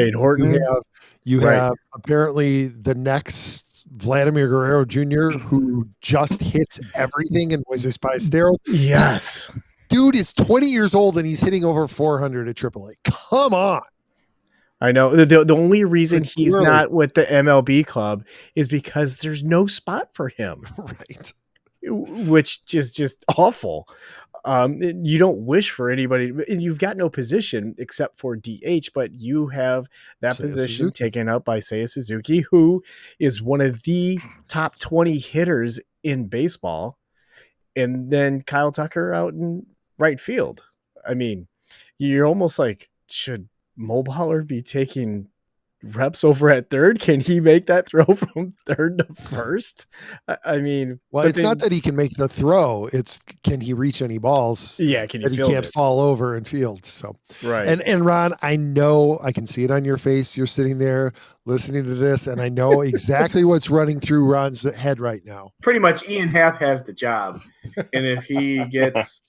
You have apparently the next Vladimir Guerrero Jr., who just hits everything in Moises Ballesteros. Yes. Dude is 20 years old and he's hitting over 400 at AAA. Come on. I know. The only reason he's not with the MLB club is because there's no spot for him. Right. Which is just awful. You don't wish for anybody, and you've got no position except for DH, but you have that position taken up by Seiya Suzuki, who is one of the top 20 hitters in baseball. And then Kyle Tucker out in right field. I mean, you're almost like, should Moneyball be taking reps over at third? Can he make that throw from third to first? I mean, well, it's not that he can make the throw. It's can he reach any balls? Yeah, can he? That he can't fall over and field. So right. And Ron, I know I can see it on your face. You're sitting there listening to this, and I know exactly what's running through Ron's head right now. Pretty much, Ian Happ has the job, and if he gets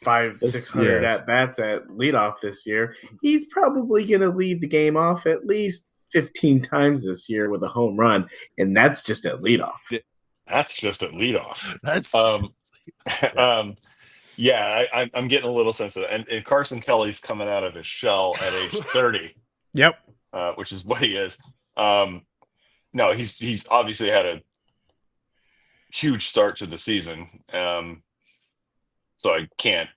500-600 at bats at leadoff this year, he's probably going to lead the game off at least 15 times this year with a home run, and that's just at leadoff. That's just at leadoff. That's yeah. I'm getting a little sense of that, and Carson Kelly's coming out of his shell at age 30. Yep, which is what he is. No, he's obviously had a huge start to the season. So I can't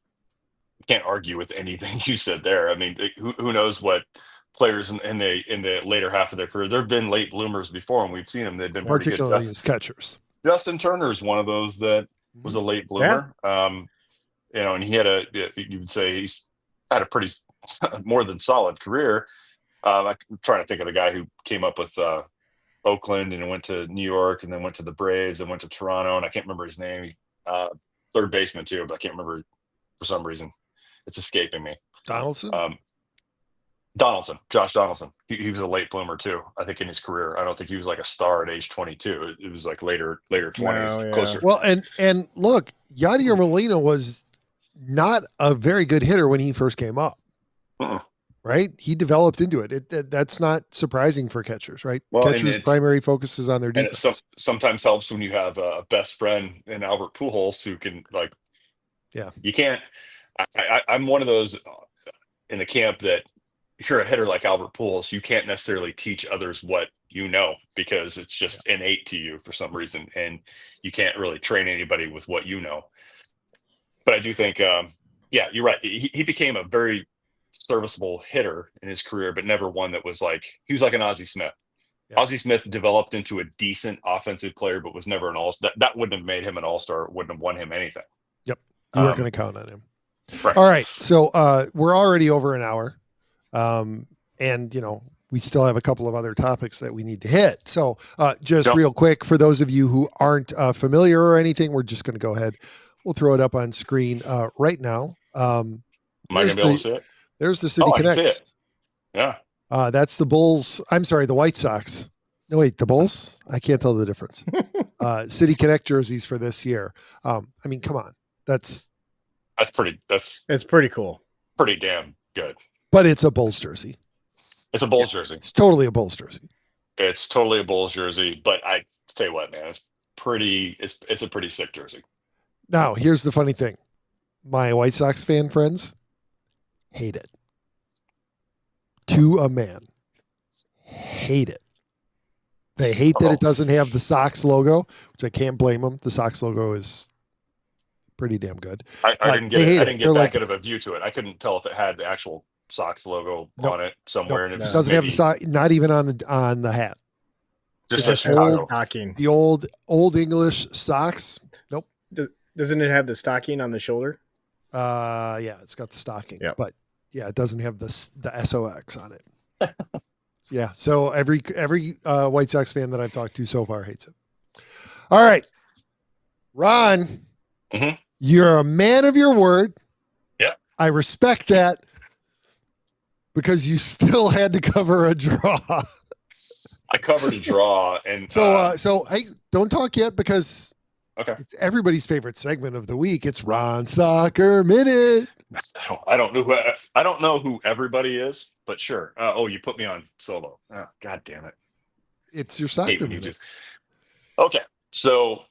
argue with anything you said there. I mean, who knows what players in the later half of their career. There have been late bloomers before, and we've seen them. They've been particularly as catchers. Justin Turner is one of those that was a late bloomer. Yeah. And he had you would say he's had a pretty more than solid career. I'm trying to think of the guy who came up with Oakland and went to New York and then went to the Braves and went to Toronto, and I can't remember his name. Third baseman too, but I can't remember for some reason. It's escaping me. Donaldson? Josh Donaldson. He was a late bloomer too, I think, in his career. I don't think he was like a star at age 22. It was like later 20s, closer. Well, and look, Yadier Molina was not a very good hitter when he first came up. Right? He developed into it. That's not surprising for catchers, right? Well, catchers' primary focus is on their defense. And it sometimes helps when you have a best friend in Albert Pujols who can, like, you can't. I'm one of those in the camp that if you're a hitter like Albert Pujols, you can't necessarily teach others what you know because it's just innate to you for some reason, and you can't really train anybody with what you know. But I do think, you're right. He became a very serviceable hitter in his career, but never one that was like, he was like an Ozzie Smith. Ozzie Smith developed into a decent offensive player, but was never an all-star. That wouldn't have made him an all-star, wouldn't have won him anything. Yep. You weren't going to count on him. Right. All right. So we're already over an hour. And we still have a couple of other topics that we need to hit. So real quick, for those of you who aren't familiar or anything, we're just going to go ahead. We'll throw it up on screen right now. Am I going to be able to see it? There's the City Connects. Yeah. That's the Bulls. I'm sorry, the White Sox. No, wait, the Bulls? I can't tell the difference. City Connect jerseys for this year. I mean, come on. It's pretty cool. Pretty damn good. But it's a Bulls jersey. It's a Bulls jersey. It's totally a Bulls jersey. It's totally a Bulls jersey, but I tell you what, man, it's a pretty sick jersey. Now, here's the funny thing. My White Sox fan friends hate it. To a man. Hate it. They hate that it doesn't have the Sox logo, which I can't blame them. The Sox logo is pretty damn good. I didn't get that good of a view to it. I couldn't tell if it had the actual Sox logo on it somewhere. And it doesn't have the Sox, not even on the hat. Just the old English Sox. Nope. Doesn't it have the stocking on the shoulder? Yeah, it's got the stocking. Yep. But yeah, it doesn't have the SOX on it. Yeah, so every White Sox fan that I've talked to so far hates it. All right, Ron, you're a man of your word. Yeah, I respect that because you still had to cover a draw. I covered a draw, and so hey, don't talk yet because okay, it's everybody's favorite segment of the week. It's Ron Soccer Minute. I don't know who everybody is, but sure. You put me on solo. Oh, God damn it! It's your soccer You minute. Okay, so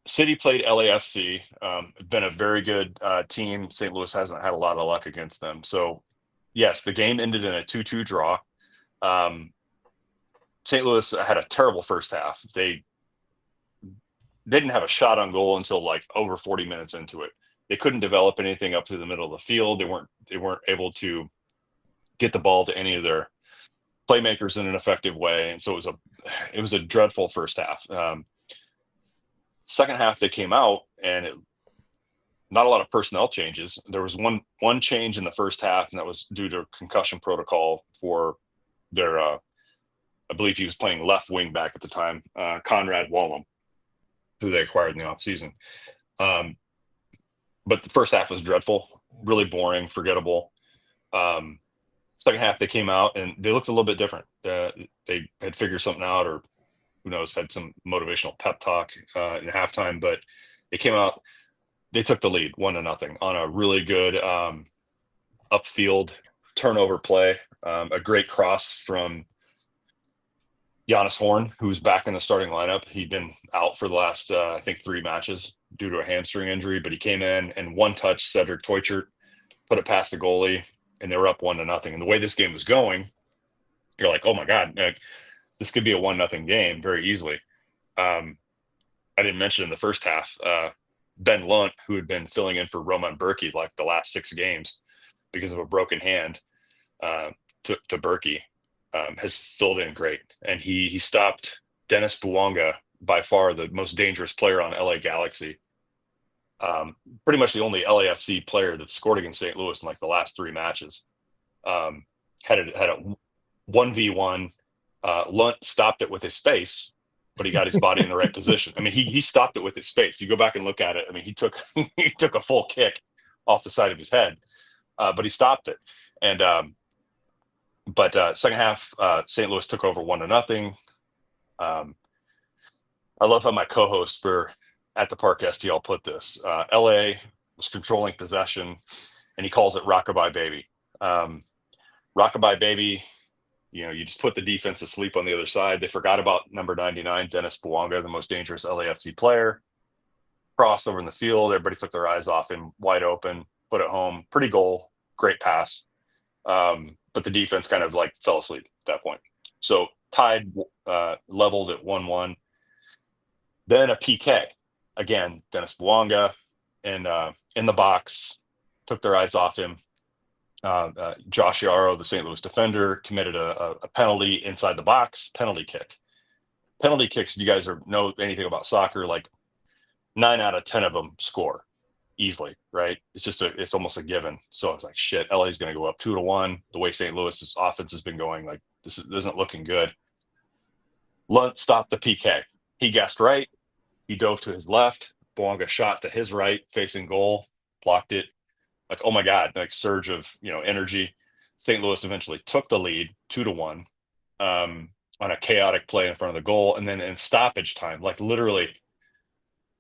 City played LAFC. Been a very good team. St. Louis hasn't had a lot of luck against them. So, yes, the game ended in a 2-2 draw. St. Louis had a terrible first half. They didn't have a shot on goal until like over 40 minutes into it. They couldn't develop anything up to the middle of the field. They weren't able to get the ball to any of their playmakers in an effective way, and so it was a dreadful first half. Second half, they came out and not a lot of personnel changes. There was one change in the first half, and that was due to concussion protocol for their. I believe he was playing left wing back at the time, Conrad Wallum, who they acquired in the offseason. But the first half was dreadful, really boring, forgettable. Second half, they came out and they looked a little bit different. They had figured something out, or who knows, had some motivational pep talk in halftime. But they came out, they took the lead 1-0 on a really good upfield turnover play. A great cross from Giannis Horn, who's back in the starting lineup. He'd been out for the last, I think, 3 matches due to a hamstring injury, but he came in and one touch, Cedric Teuchert put it past the goalie, and they were up 1-0. And the way this game was going, you're like, oh my God, this could be a 1-0 game very easily. I didn't mention in the first half, Ben Lunt, who had been filling in for Roman Berkey like the last 6 games because of a broken hand to Berkey, has filled in great. And he stopped Dennis Bouanga, by far the most dangerous player on LA Galaxy. Pretty much the only LAFC player that scored against St. Louis in like the last 3 matches. Had a 1v1. Lunt stopped it with his face, but he got his body in the right position. I mean, he stopped it with his face. You go back and look at it. I mean, he took a full kick off the side of his head, but he stopped it. And but second half, St. Louis took over 1-0. I love how my co-host for At the Park STL put this. LA was controlling possession, and he calls it Rockabye Baby. Rockabye Baby, you just put the defense asleep on the other side. They forgot about number 99, Dennis Bouanga, the most dangerous LAFC player. Cross over in the field. Everybody took their eyes off him, wide open, put it home. Pretty goal, great pass. But the defense kind of like fell asleep at that point. So tied, leveled at 1-1. Then a PK. Again, Dennis Bouanga and in the box, took their eyes off him. Josh Yarrow, the St. Louis defender, committed a penalty inside the box, penalty kick. Penalty kicks, if you guys know anything about soccer, like 9 out of 10 of them score easily, right? It's almost a given. So it's like, shit, LA's going to go up 2-1. The way St. Louis's offense has been going, like, this isn't looking good. Lunt stopped the PK. He guessed right. He dove to his left. Bouanga shot to his right, facing goal, blocked it. Like, oh my God, like surge of energy. St. Louis eventually took the lead 2-1 on a chaotic play in front of the goal. And then in stoppage time, like literally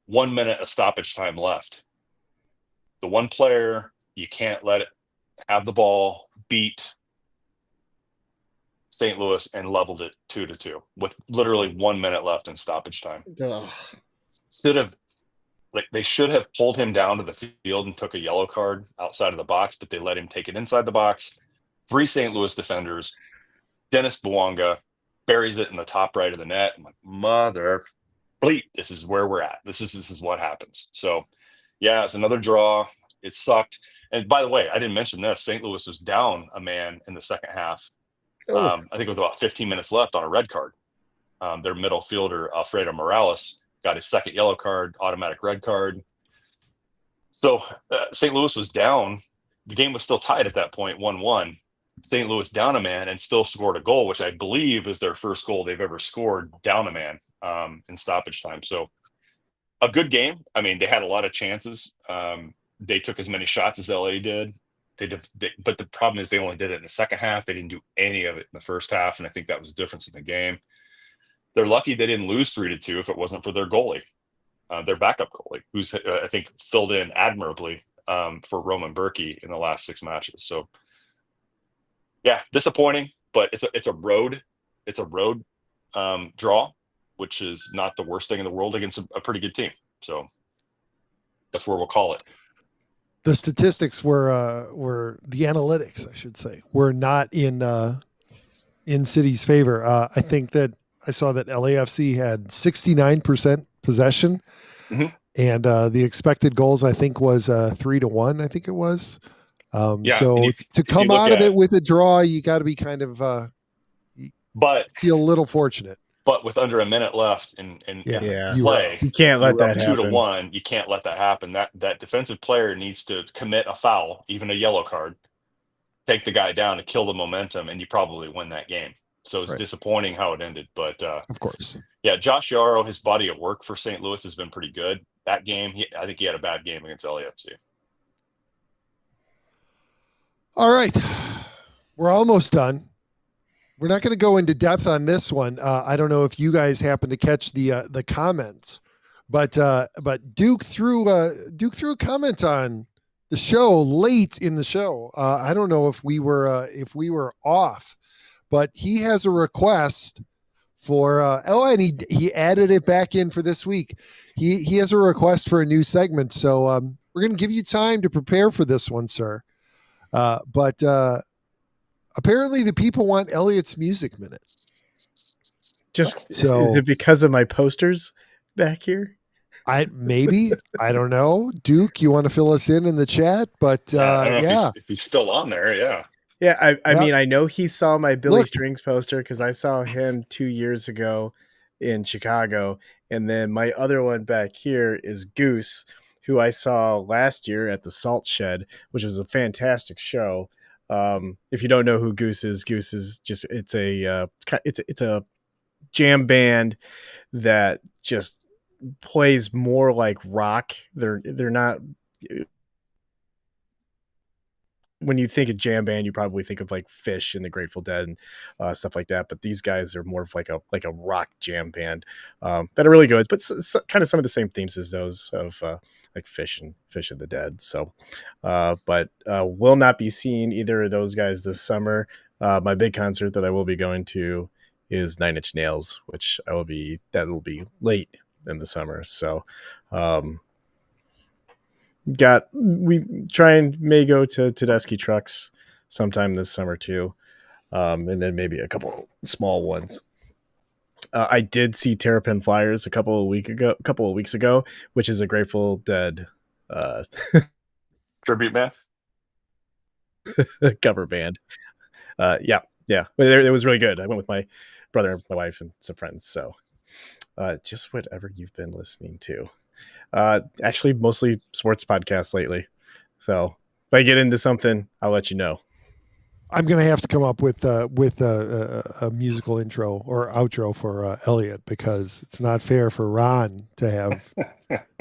1 minute of stoppage time left. The one player you can't let it have the ball beat St. Louis and leveled it 2-2 with literally 1 minute left in stoppage time. They should have pulled him down to the field and took a yellow card outside of the box, but they let him take it inside the box. 3 St. Louis defenders. Dennis Bouanga buries it in the top right of the net. I'm like, mother bleep, this is where we're at. This is what happens. So, yeah, it's another draw. It sucked. And by the way, I didn't mention this. St. Louis was down a man in the second half. I think it was about 15 minutes left on a red card. Their middle fielder, Alfredo Morales, got his second yellow card, automatic red card. So St. Louis was down. The game was still tied at that point, 1-1. St. Louis down a man and still scored a goal, which I believe is their first goal they've ever scored down a man in stoppage time. So a good game. I mean, they had a lot of chances. They took as many shots as LA did. but the problem is they only did it in the second half. They didn't do any of it in the first half, and I think that was the difference in the game. They're lucky they didn't lose 3-2 if it wasn't for their goalie, their backup goalie, who's I think filled in admirably for Roman Berkey in the last 6 matches. So yeah, disappointing, but it's a road draw, which is not the worst thing in the world against a pretty good team. So that's where we'll call it. The statistics were the analytics, I should say, were not in City's favor. I think that I saw that LAFC had 69% possession, and the expected goals I think was 3-1. I think it was. So to come out of it with a draw, you got to be kind of feel a little fortunate. But with under a minute left in play, you can't let that happen. 2-1, you can't let that happen. That defensive player needs to commit a foul, even a yellow card, take the guy down to kill the momentum, and you probably win that game. So it's disappointing how it ended. But of course, Josh Yarrow, his body of work for St. Louis has been pretty good. That game, I think he had a bad game against LAFC. All right, we're almost done. We're not going to go into depth on this one. I don't know if you guys happen to catch the comments, but Duke threw a comment on the show late in the show. I don't know if we were off, but he has a request for and he added it back in for this week. He has a request for a new segment, so we're going to give you time to prepare for this one, sir. But apparently the people want Elliot's Music Minute. Is it because of my posters back here? I don't know. Duke, you want to fill us in the chat? But I don't know if he's still on there. Yeah. Yeah. I mean, I know he saw my Billy Strings poster because I saw him 2 years ago in Chicago. And then my other one back here is Goose, who I saw last year at the Salt Shed, which was a fantastic show. If you don't know who Goose is just it's a jam band that just plays more like rock. They're not. When you think of jam band, you probably think of like Fish and the Grateful Dead and stuff like that. But these guys are more of like a rock jam band that are really good. But it's kind of some of the same themes as those of like Fish and the Dead. So, but will not be seeing either of those guys this summer. My big concert that I will be going to is 9 Inch Nails, which that will be late in the summer. So, we try and may go to Tedeschi Trucks sometime this summer too. And then maybe a couple small ones. I did see Terrapin Flyers a couple of weeks ago, which is a Grateful Dead tribute band, cover band. Yeah, it was really good. I went with my brother, my wife, and some friends. So, just whatever you've been listening to. Actually, mostly sports podcasts lately. So, if I get into something, I'll let you know. I'm going to have to come up with a musical intro or outro for Elliot, because it's not fair for Ron to have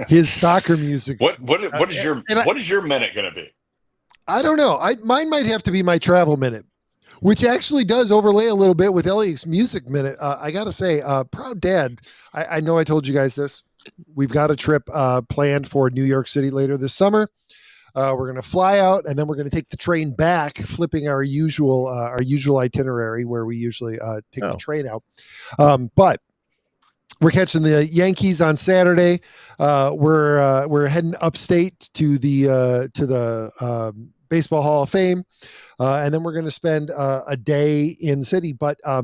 his soccer music. What is your minute going to be? I don't know. Mine might have to be my travel minute, which actually does overlay a little bit with Elliot's Music Minute. I got to say, proud dad. I know I told you guys this. We've got a trip planned for New York City later this summer. We're going to fly out, and then we're going to take the train back, flipping our usual itinerary where we usually take the train out. But we're catching the Yankees on Saturday. We're heading upstate to the Baseball Hall of Fame, and then we're going to spend a day in the city. But I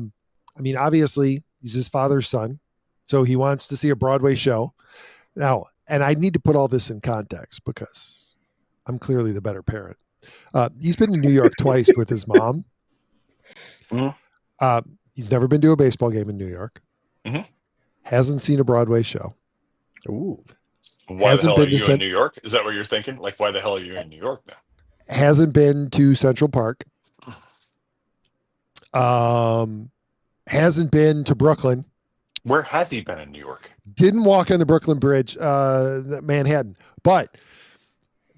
mean, obviously, he's his father's son, so he wants to see a Broadway show now. And I need to put all this in context because I'm clearly the better parent. He's been to New York twice with his mom. Mm-hmm. He's never been to a baseball game in New York. Mm-hmm. Hasn't seen a Broadway show. Ooh. Why the hell are you in New York? Is that what you're thinking? Like, why the hell are you in New York now? Hasn't been to Central Park. Hasn't been to Brooklyn. Where has he been in New York? Didn't walk on the Brooklyn Bridge, Manhattan. But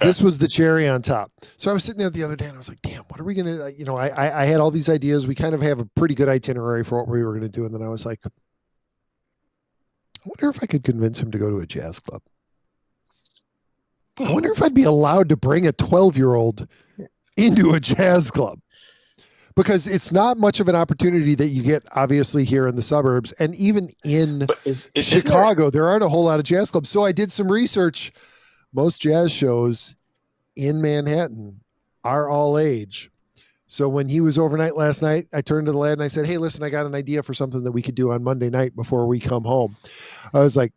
This was the cherry on top. So I was sitting there the other day and I was like, damn, what are we going to, I had all these ideas. We kind of have a pretty good itinerary for what we were going to do. And then I was like, I wonder if I could convince him to go to a jazz club. I wonder if I'd be allowed to bring a 12-year-old into a jazz club, because it's not much of an opportunity that you get, obviously, here in the suburbs. And even in Chicago, there aren't a whole lot of jazz clubs. So I did some research. Most jazz shows in Manhattan are all age. So when he was overnight last night, I turned to the lad and I said, hey, listen, I got an idea for something that we could do on Monday night before we come home. I was like,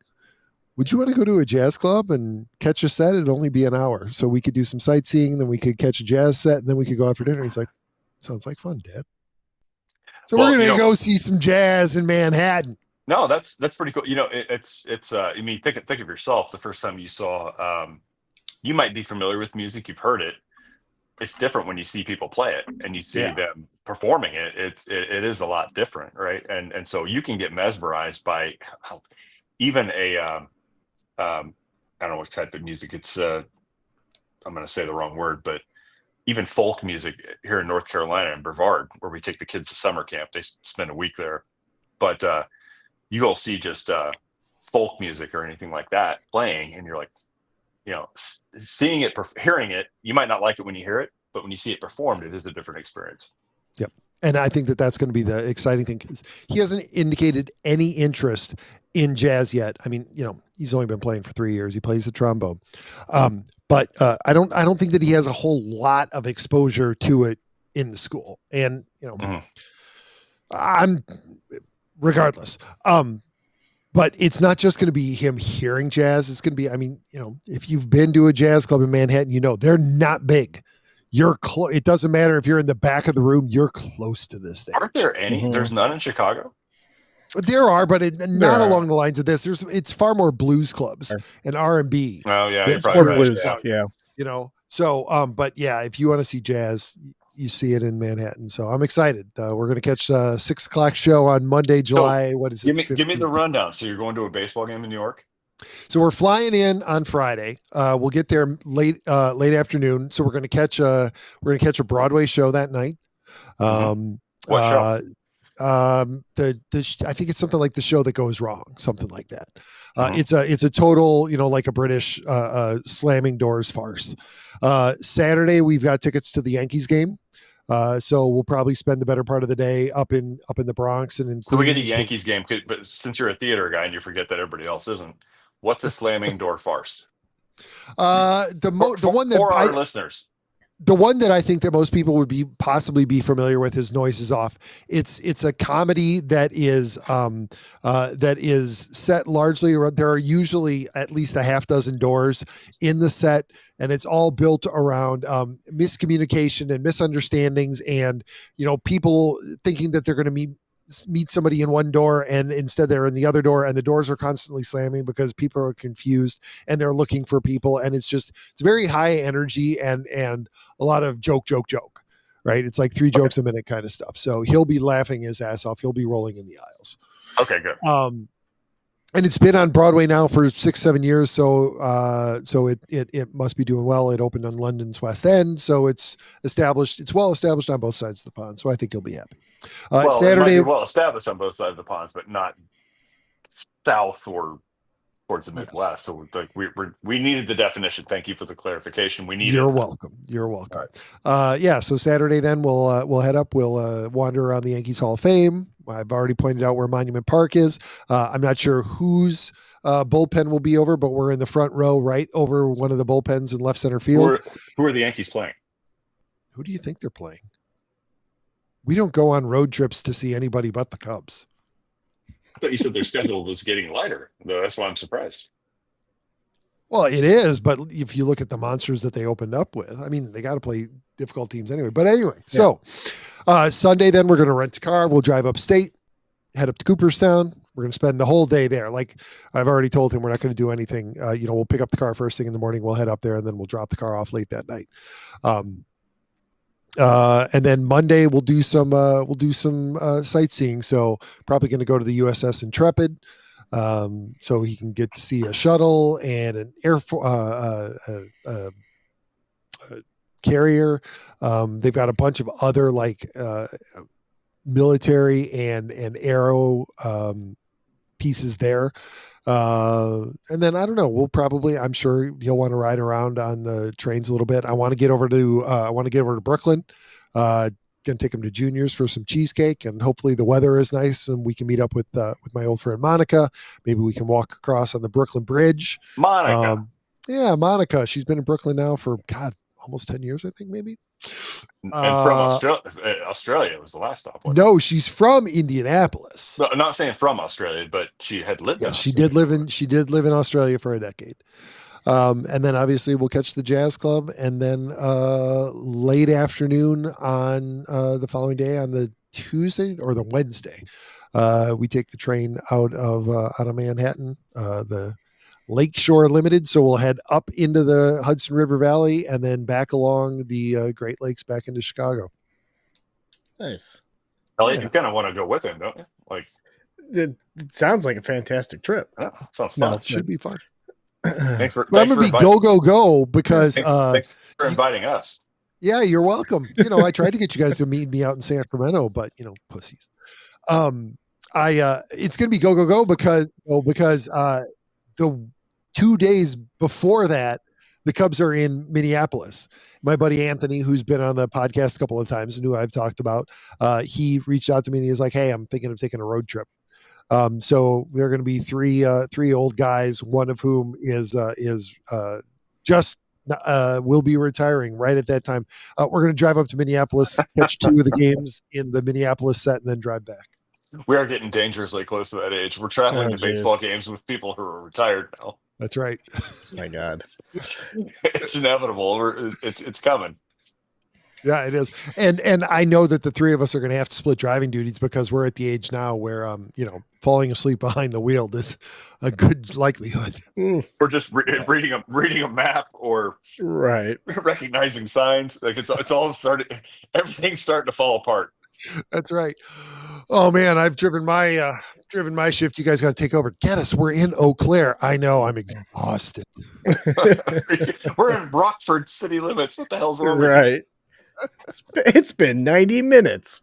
would you want to go to a jazz club and catch a set? It'd only be an hour. So we could do some sightseeing, then we could catch a jazz set, and then we could go out for dinner. He's like, sounds like fun, Dad. So we're going to go see some jazz in Manhattan. No, that's pretty cool. It's I mean, think of yourself. The first time you saw, you might be familiar with music, you've heard it. It's different when you see people play it and you see them performing it. It is a lot different, right? And so you can get mesmerized by even a I don't know what type of music. It's I'm going to say the wrong word, but even folk music here in North Carolina in Brevard, where we take the kids to summer camp. They spend a week there, but you go see just folk music or anything like that playing, and you're like, seeing it, hearing it, you might not like it when you hear it, but when you see it performed, it is a different experience. Yep. And I think that that's going to be the exciting thing, because he hasn't indicated any interest in jazz yet. I mean, he's only been playing for 3 years. He plays the trombone. But I don't think that he has a whole lot of exposure to it in the school. And, I'm regardless. But it's not just going to be him hearing jazz. It's going to be, if you've been to a jazz club in Manhattan, they're not big. You're close. It doesn't matter if you're in the back of the room, you're close to this thing. Aren't there any? There's none in Chicago. There are, but not along the lines of this. It's far more blues clubs and R&B. Oh yeah. It's more blues. Yeah. So, but yeah, if you want to see jazz, you see it in Manhattan. So I'm excited. We're going to catch a 6:00 show on Monday, July. What is it? Give me the rundown. So you're going to a baseball game in New York? So we're flying in on Friday. We'll get there late afternoon. So we're going to catch a Broadway show that night. What show? I think it's something like The Show That Goes Wrong, something like that. It's a total, like a British slamming doors farce. Saturday we've got tickets to the Yankees game. So we'll probably spend the better part of the day up in the Bronx and in So we get a Yankees game, but since you're a theater guy and you forget that everybody else isn't, what's a slamming door farce? The one that for our listeners. The one that I think that most people would possibly be familiar with is Noise Is Off. It's a comedy that is set largely around. There are usually at least a half dozen doors in the set, and it's all built around miscommunication and misunderstandings, and people thinking that they're going to meet somebody in one door and instead they're in the other door, and the doors are constantly slamming because people are confused and they're looking for people, and it's very high energy and a lot of joke, right? It's like 3 jokes a minute kind of stuff. So he'll be laughing his ass off. He'll be rolling in the aisles. Okay, good. And it's been on Broadway now for 6-7 years. So it must be doing well. It opened on London's West End. So it's established. It's well established on both sides of the pond. So I think he'll be happy. Saturday, it might be well established on both sides of the ponds, but not south or towards the Midwest. So we needed the definition. Thank you for the clarification. You're welcome. Right. So Saturday then we'll head up. We'll wander around the Yankees Hall of Fame. I've already pointed out where Monument Park is. I'm not sure whose bullpen will be over, but we're in the front row, right over one of the bullpens in left center field. Who are the Yankees playing? Who do you think they're playing? We don't go on road trips to see anybody but the Cubs. I thought you said their schedule was getting lighter. That's why I'm surprised. Well, it is, but if you look at the monsters that they opened up with, they got to play difficult teams anyway. But anyway, So Sunday, then we're going to rent a car. We'll drive upstate, head up to Cooperstown. We're going to spend the whole day there. Like I've already told him, we're not going to do anything. We'll pick up the car first thing in the morning. We'll head up there, and then we'll drop the car off late that night. And then Monday we'll do some sightseeing. So probably going to go to the USS Intrepid, so he can get to see a shuttle and an carrier. They've got a bunch of other like military and aero pieces there. And then I don't know, I'm sure you'll want to ride around on the trains a little bit. I want to get over to Brooklyn. Gonna take him to Junior's for some cheesecake, and hopefully the weather is nice and we can meet up with my old friend Monica. Maybe we can walk across on the Brooklyn Bridge. Monica. Yeah, Monica. She's been in Brooklyn now for almost 10 years, I think, maybe. And from Australia was the last stop. No, she's from Indianapolis. No, I'm not saying from Australia, but she had lived. Yeah, she did live in Australia for a decade. And then obviously we'll catch the Jazz Club, and then late afternoon on the following day, on the Tuesday or the Wednesday, we take the train out of Manhattan, the Lakeshore Limited. So we'll head up into the Hudson River Valley and then back along the Great Lakes back into Chicago. Nice. Elliot, you kind of want to go with him, don't you? Like, it sounds like a fantastic trip. Yeah, sounds fun. It should be fun. Thanks for I'm gonna be go because thanks for inviting us. Yeah, you're welcome. I tried to get you guys to meet me out in Sacramento, but pussies. It's gonna be go because the 2 days before that, the Cubs are in Minneapolis. My buddy Anthony, who's been on the podcast a couple of times and who I've talked about, he reached out to me and he was like, "Hey, I'm thinking of taking a road trip." So there are going to be three old guys, one of whom is will be retiring right at that time. We're going to drive up to Minneapolis, catch 2 of the games in the Minneapolis set, and then drive back. We are getting dangerously close to that age. We're traveling to baseball games with people who are retired now. That's right. My God, it's inevitable. It's coming. Yeah, it is. And I know that the 3 of us are going to have to split driving duties because we're at the age now where, falling asleep behind the wheel is a good likelihood. Or just reading a map or recognizing signs. Like it's all started. Everything's starting to fall apart. That's right. Oh man, I've driven my shift. You guys got to take over. Get us. We're in Eau Claire. I know. I'm exhausted. We're in Rockford city limits. What the hell's wrong with you? It's been 90 minutes.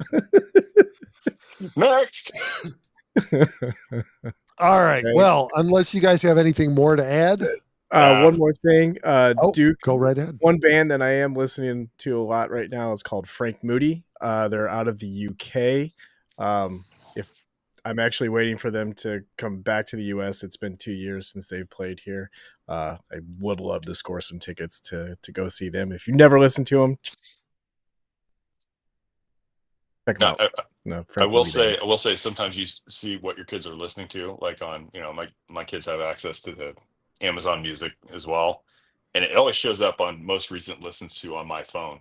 Next. All right. Well, unless you guys have anything more to add. One more thing. Duke, go right ahead. One band that I am listening to a lot right now is called Frank Moody. They're out of the UK. If I'm actually waiting for them to come back to the US. It's been 2 years since they've played here. I would love to score some tickets to go see them. If you've never listened to them, check them out. I will say sometimes you see what your kids are listening to, like on, my kids have access to the Amazon Music as well. And it always shows up on most recent listens to on my phone.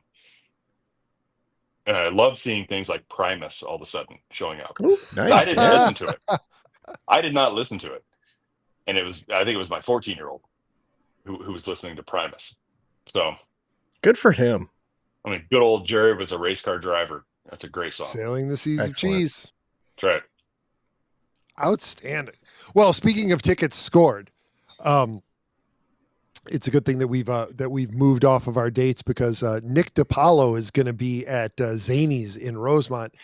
And I love seeing things like Primus all of a sudden showing up. Ooh, nice. I didn't listen to it. I did not listen to it. And I think it was my 14-year-old who was listening to Primus. So good for him. I mean, good old Jerry was a race car driver. That's a great song. Sailing the Seas of Cheese. That's right. Outstanding. Well, speaking of tickets scored, it's a good thing that we've moved off of our dates because Nick DiPaolo is going to be at Zany's in Rosemont,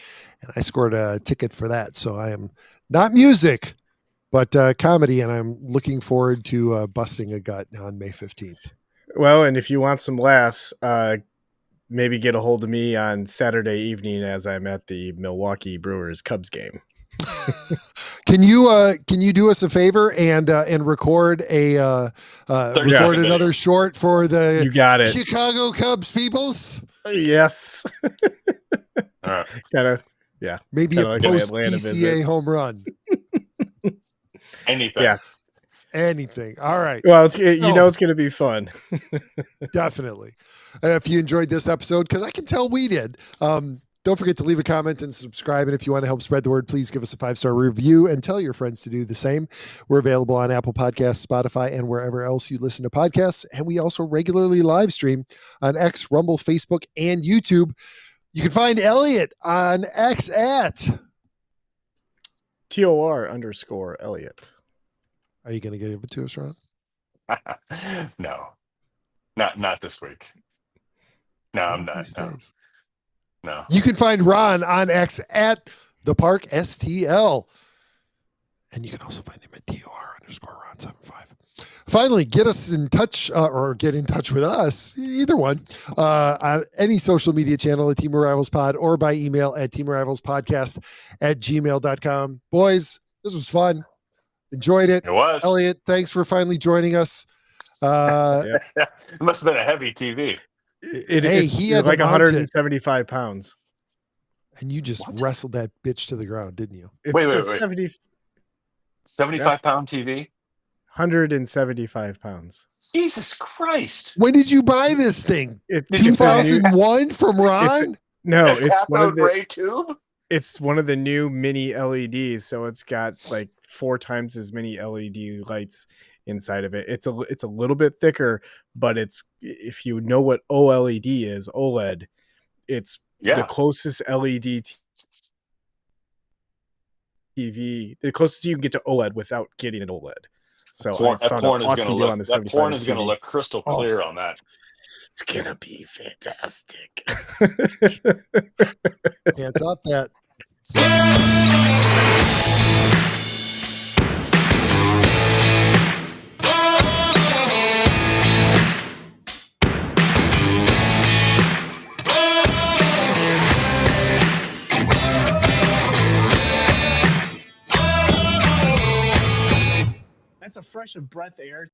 and I scored a ticket for that. So I am not music, but comedy, and I'm looking forward to busting a gut on May 15th. Well, and if you want some laughs, maybe get a hold of me on Saturday evening as I'm at the Milwaukee Brewers Cubs game. Can you do us a favor and record another short for the you got it. Chicago Cubs peoples? Yes. All right. Yeah. Maybe a post PCA home run. Anything. Yeah. Anything. All right. Well, it's going to be fun. Definitely. If you enjoyed this episode, because I can tell we did, don't forget to leave a comment and subscribe. And if you want to help spread the word, please give us a 5-star review and tell your friends to do the same. We're available on Apple Podcasts, Spotify, and wherever else you listen to podcasts. And we also regularly live stream on X, Rumble, Facebook, and YouTube. You can find Elliot on X at TOR_Elliot. Are you going to give it to us, Ron? No, not this week. No, I'm not. These days. No. You can find Ron on X at the Park STL. And you can also find him at DOR_Ron75. Finally, get us in touch or get in touch with us, either one, on any social media channel at Team Arrivals Pod or by email at teamarrivalspodcast@gmail.com. Boys, this was fun. Enjoyed it. It was. Elliot, thanks for finally joining us. It must have been a heavy TV. He had like to mount it. 175 pounds. And you just wrestled that bitch to the ground, didn't you? It's Wait. 75-pound TV? 175 pounds. Jesus Christ. When did you buy this thing? It's 2001 from Ron? It's one of the ray tube? It's one of the new mini LEDs, so it's got like 4 times as many LED lights inside of it. It's a little bit thicker, but it's, if you know what OLED is, OLED, it's the closest LED TV, the closest you can get to OLED without getting an OLED. So that porn is going to look crystal clear on that. It's going to be fantastic. Can't top that. That's a fresh of breath air.